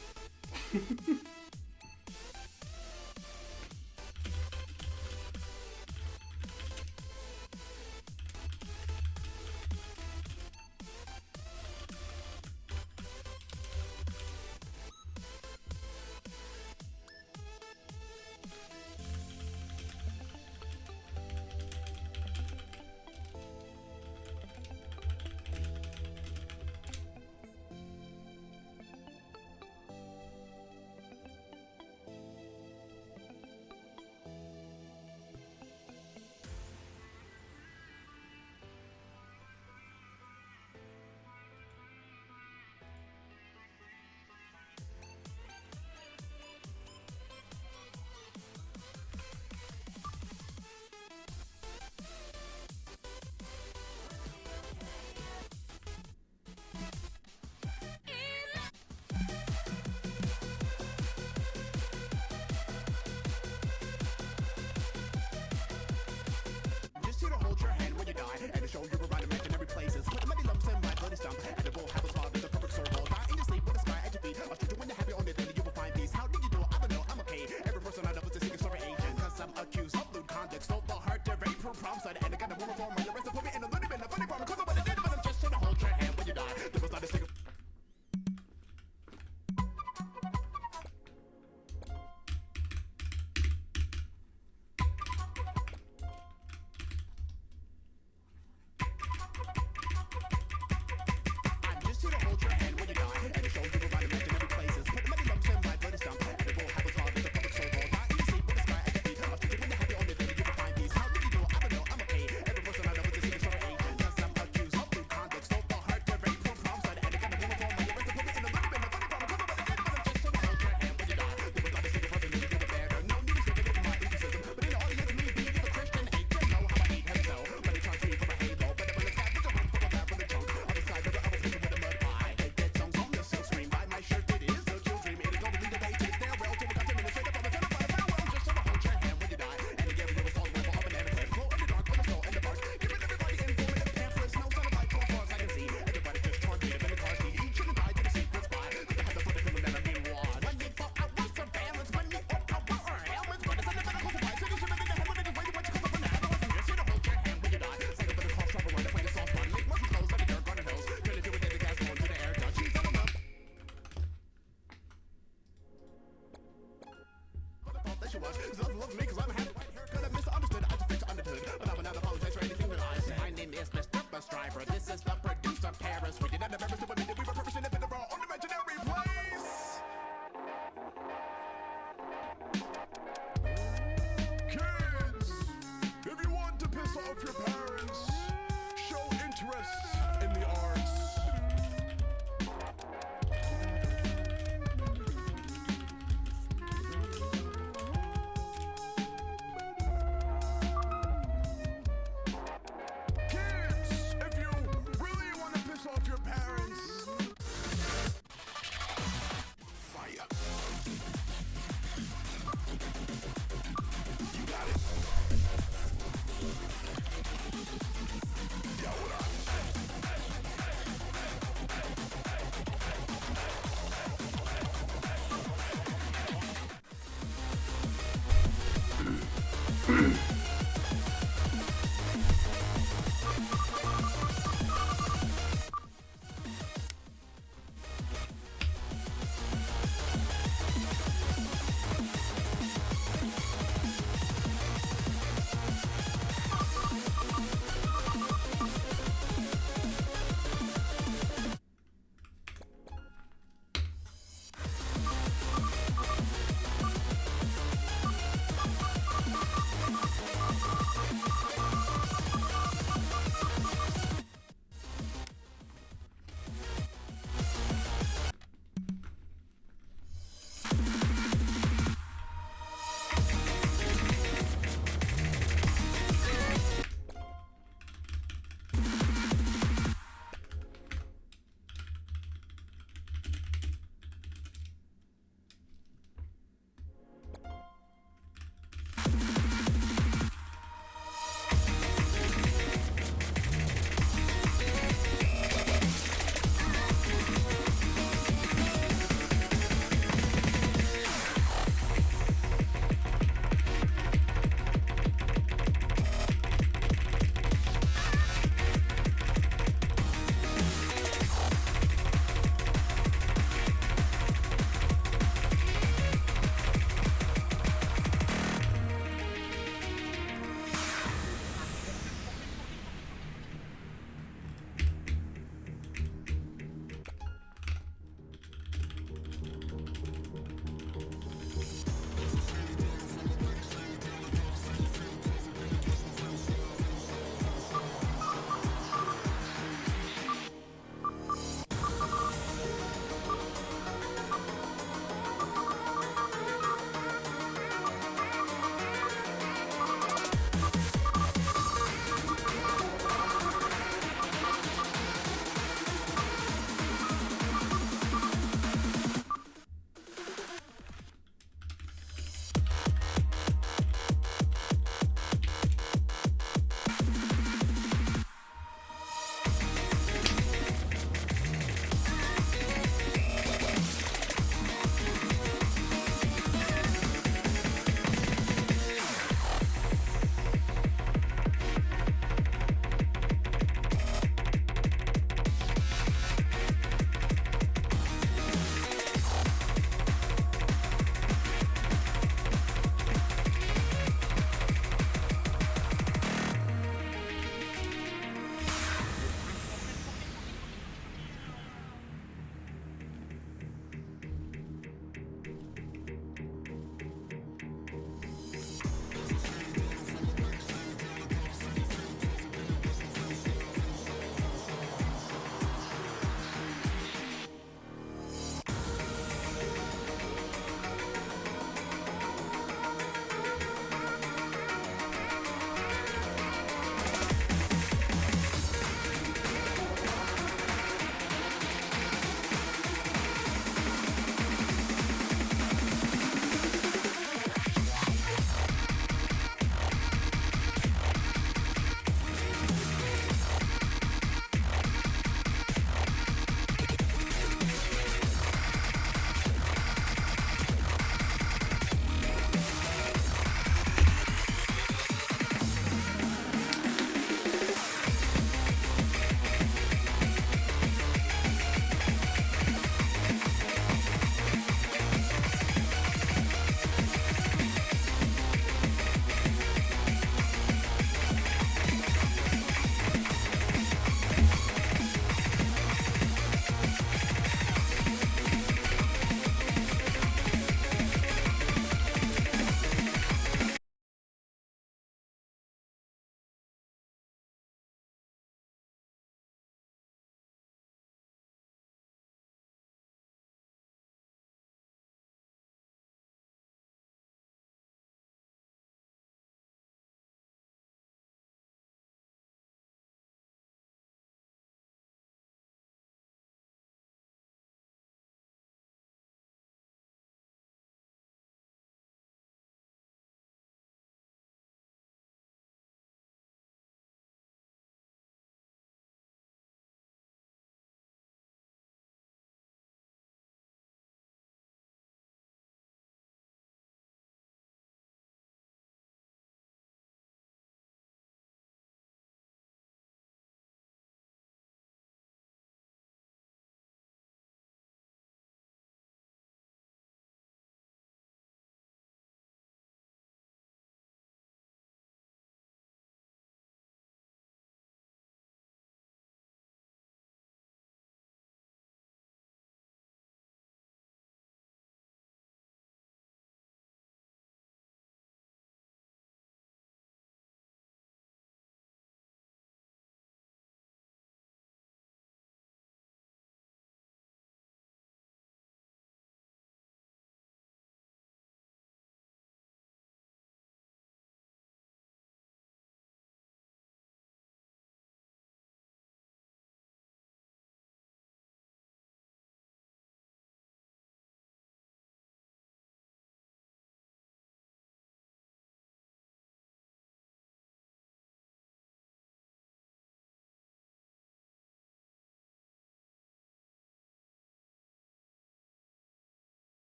person I know is a secret story agent. Cause I'm accused of lewd conduct. Stole the heart to rape her prom side. And I got a woman for my arrest and put me in a little bit of funny problem. Cause I'm what I did, but I'm just trying to hold your hand when you die. There was not a single.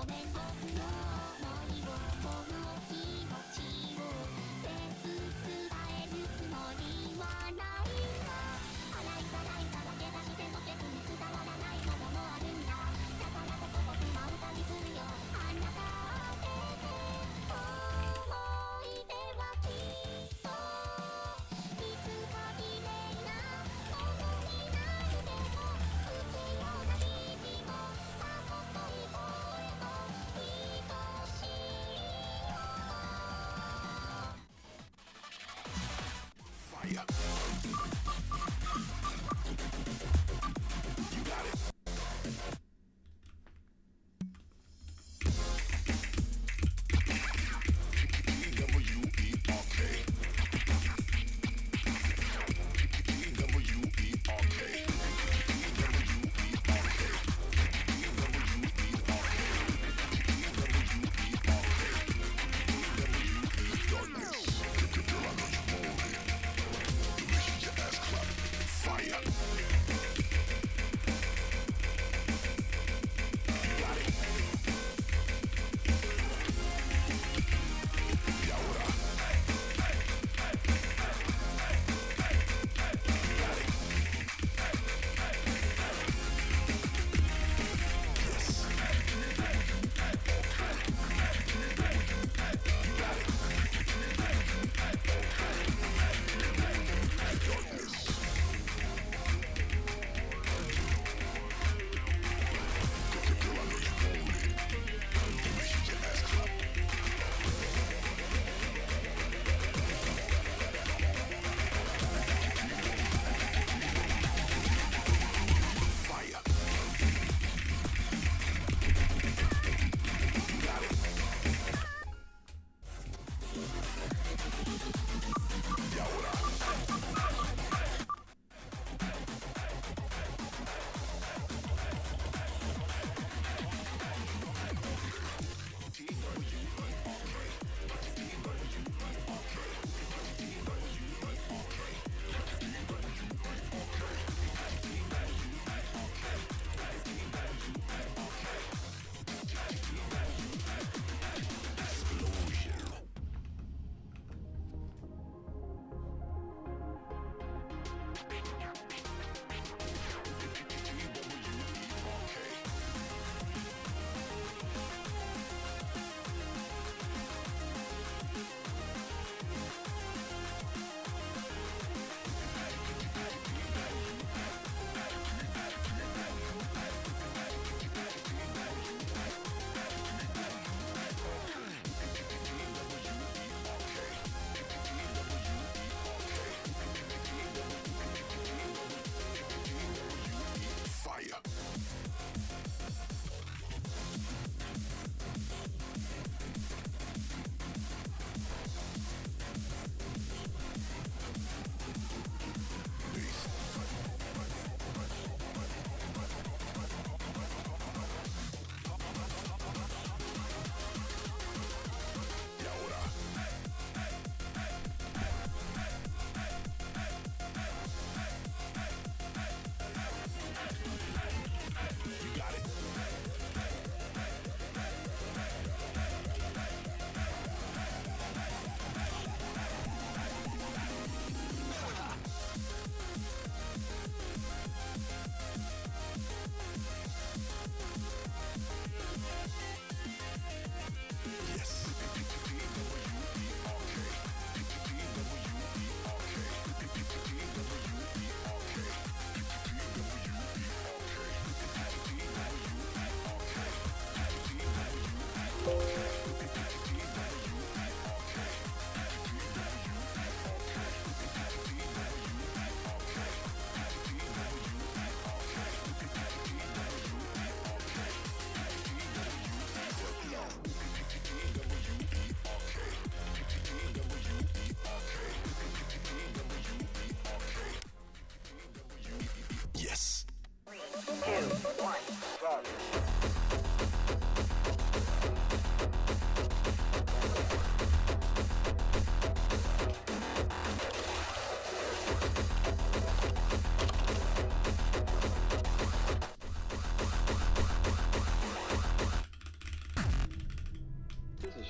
めん僕の想いをこの気持ちを全部伝えるつもりはないんだ洗いざらいざらけ出しても逆に伝わらないものもあるんだだからこそ僕は歌にするよあなたって思い出はきっといつか綺麗なものになるでも不器用な日々もさ細い声も人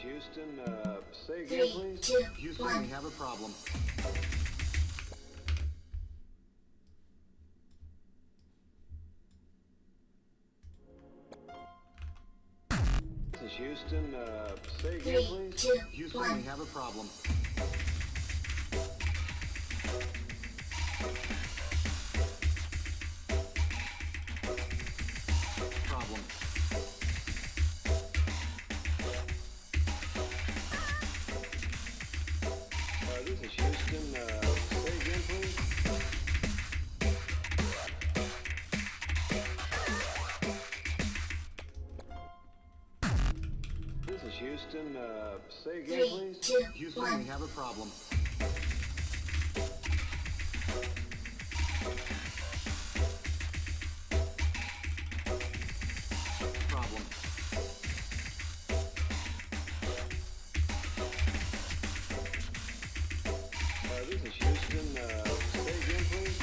Houston. Say again, please. Houston, we have a problem. This is Houston. Say again, please. Houston, we have a problem. Problem. This is Houston. Say again, please. This is Houston. Say again, please. Houston, we have a problem. Problem. This is Houston. Say again, please.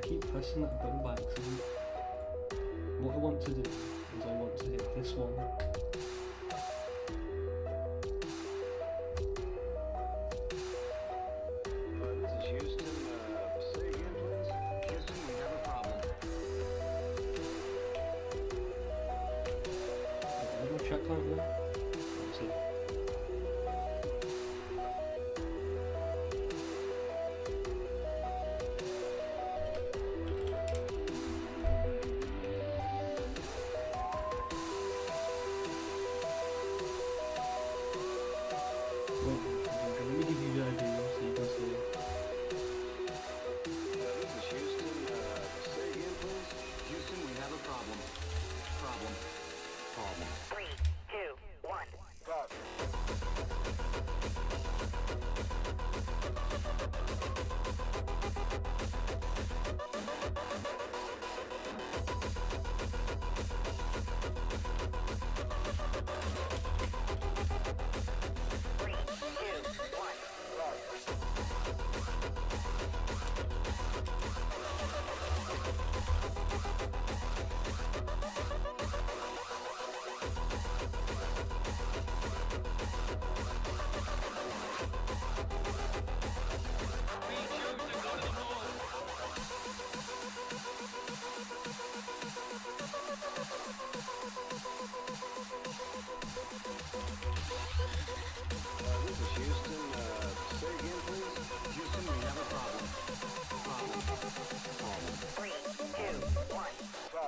keep pressing that button by accident. What I want to do is I want to hit this one. This is Houston. Say again, please. Houston, we have a problem. Let me check like that. Let's see. Wait, let me give you the idea so you can see. This is Houston. Say again, please. Houston, we have a problem. Problem. 3, 2, 1, go. This is Houston. Say again, please. Houston, we have a problem. Problem. 3, 2, 1, go.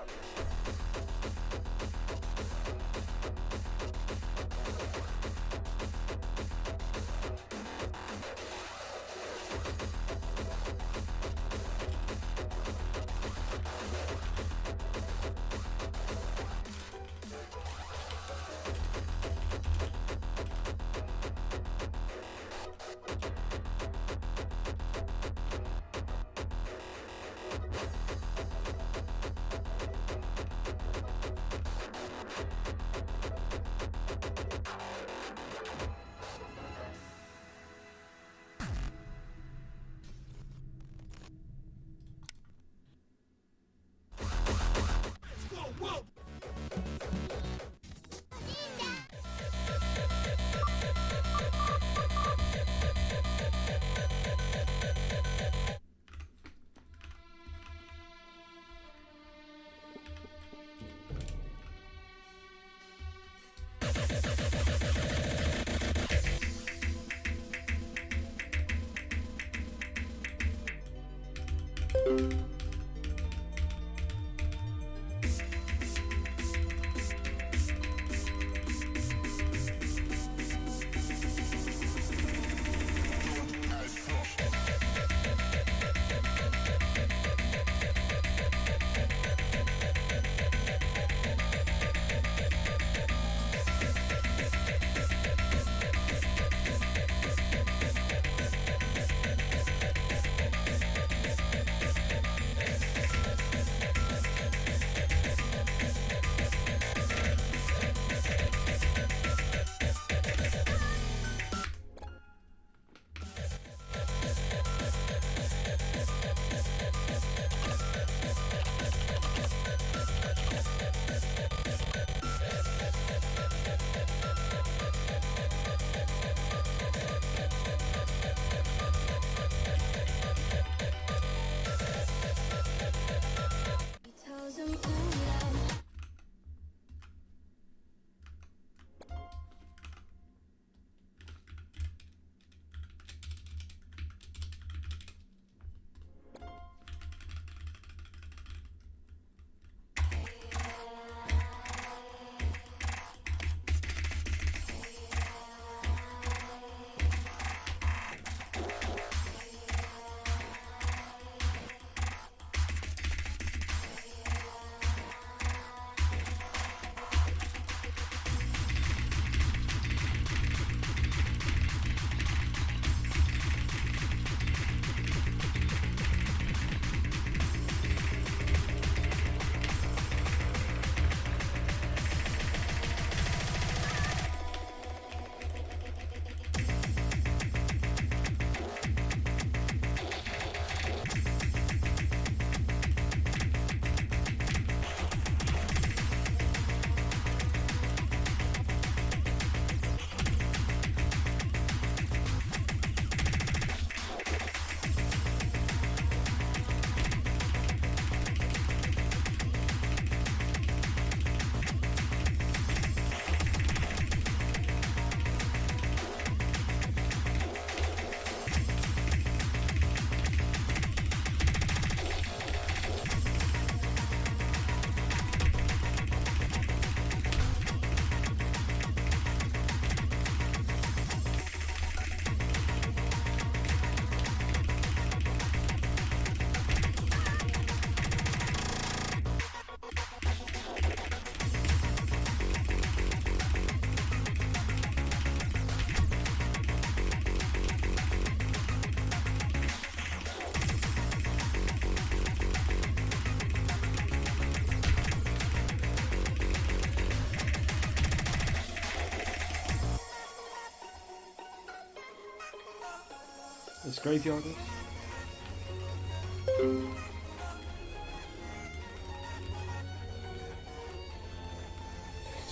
It's graveyarders.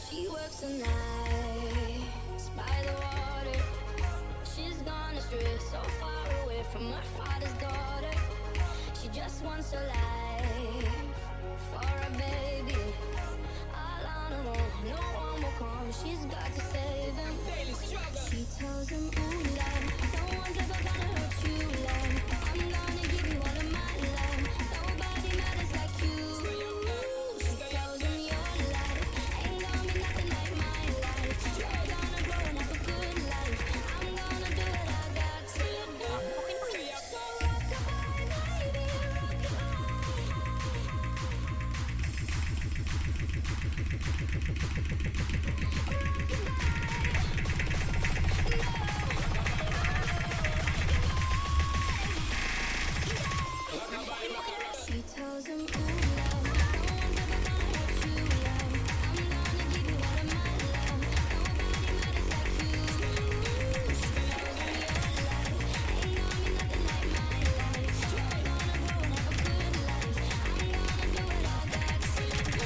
She works the nights by the water. She's gone astray, so far away from her father's daughter. She just wants a life for a baby. All on her own, no one will come. She's got to save him. She tells him, ooh, love, no one's ever gonna hurt you, love. I'm gonna give you all of my love. Nobody matters like you. She tells him your life ain't gonna be nothing like my life. You're gonna grow and have a good life. I'm gonna do what I got to do. So rock-a-bye, baby, She tells him, ooh, love, no one's ever gonna hurt you, love. I'm gonna give you all of my love. Nobody matters like you. She tells him your life ain't gonna be nothing like my life. You're gonna grow and have a good life. I'm gonna do what I got to do. So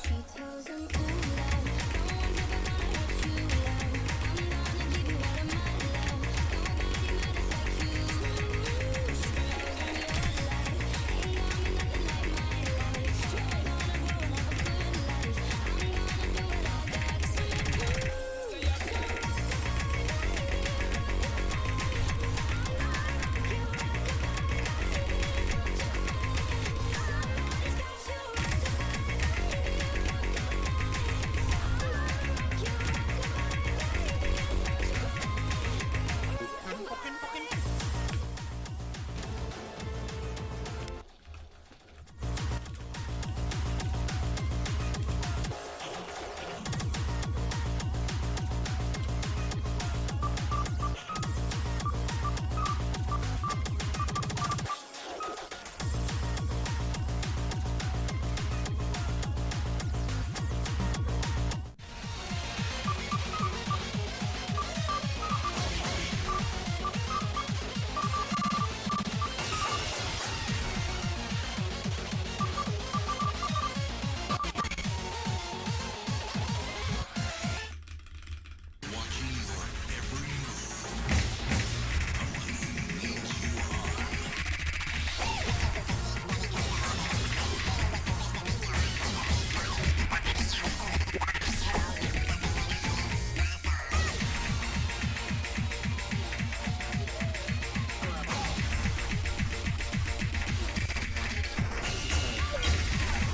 She tells him, ooh, love, no one's ever gonna hurt you, love. I'm gonna give you all of my love.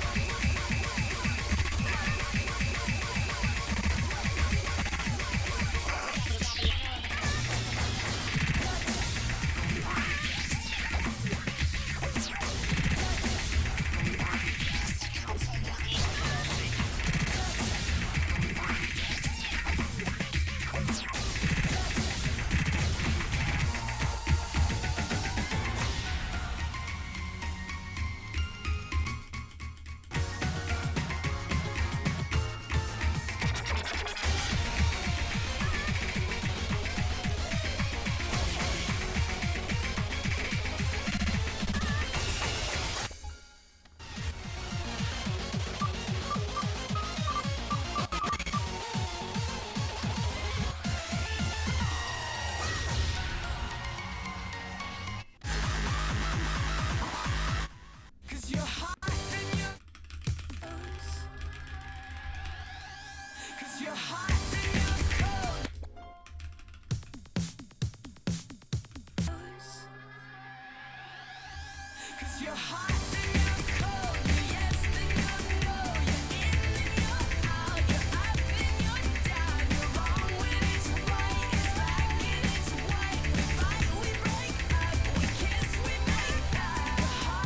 Nobody matters like you. She tells him your life ain't gonna be nothing like my life. You're gonna grow and have a good life. I'm gonna do what I got to do.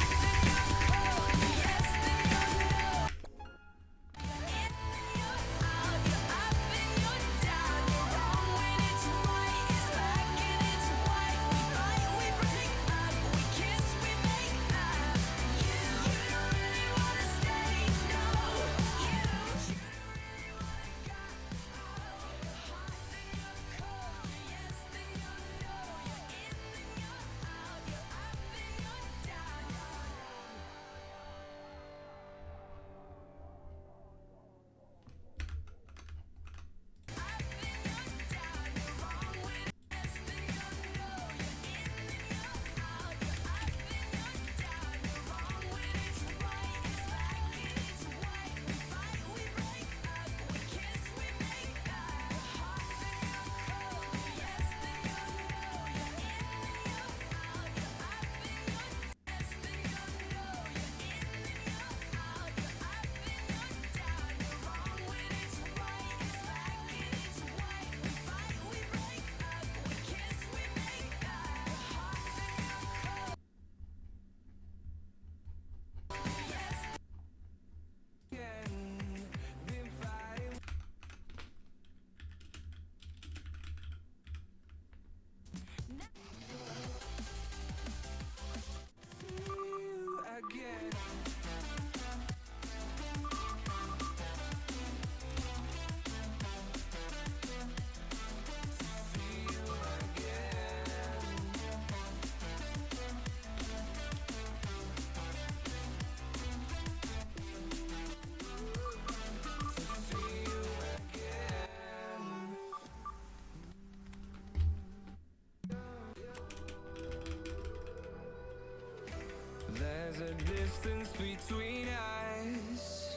There's a distance between us.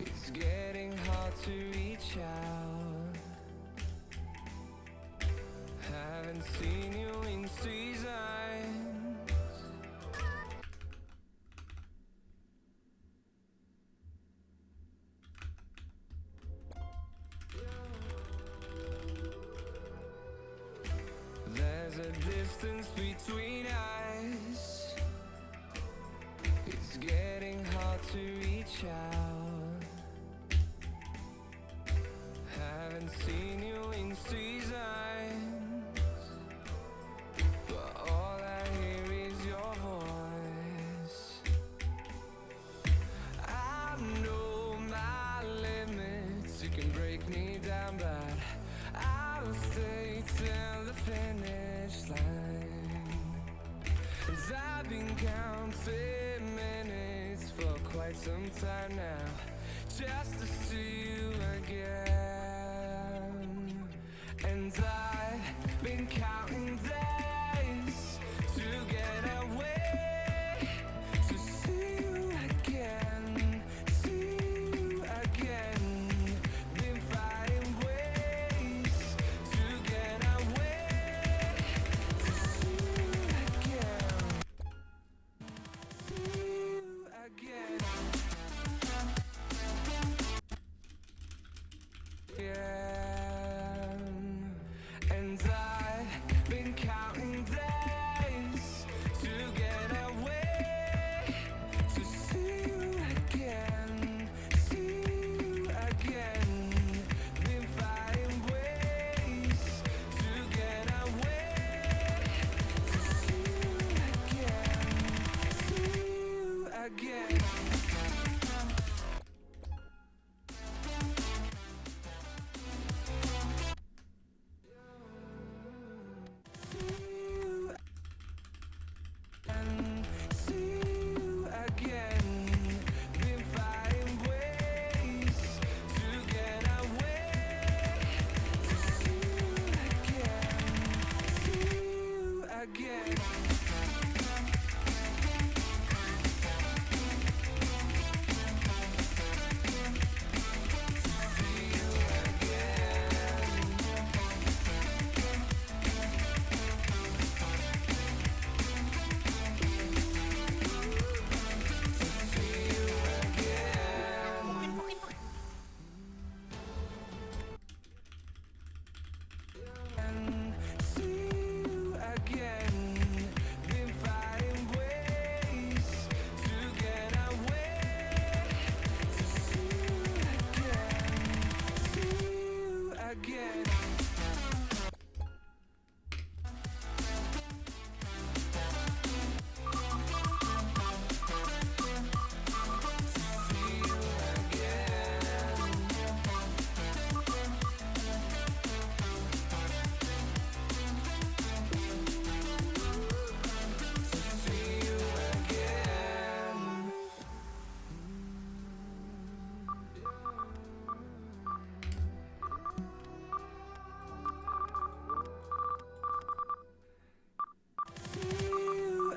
It's getting hard to reach out. Haven't seen you in seasons. There's a distance between us. It's getting hard to reach out. Haven't seen you in seasons, but all I hear is your voice. I know my limits, you can break me down, but I'll stay till the finish line. As I've been counting minutes for quite some time now, just to see you again. And I've been counting days to get away, to see you again, see you again. Been finding ways to get away, to see you again, see you again. Yeah. And I've been counting days to get away, to see you again, see you again. Been finding ways to get away, to see you again, see you again.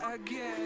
Again.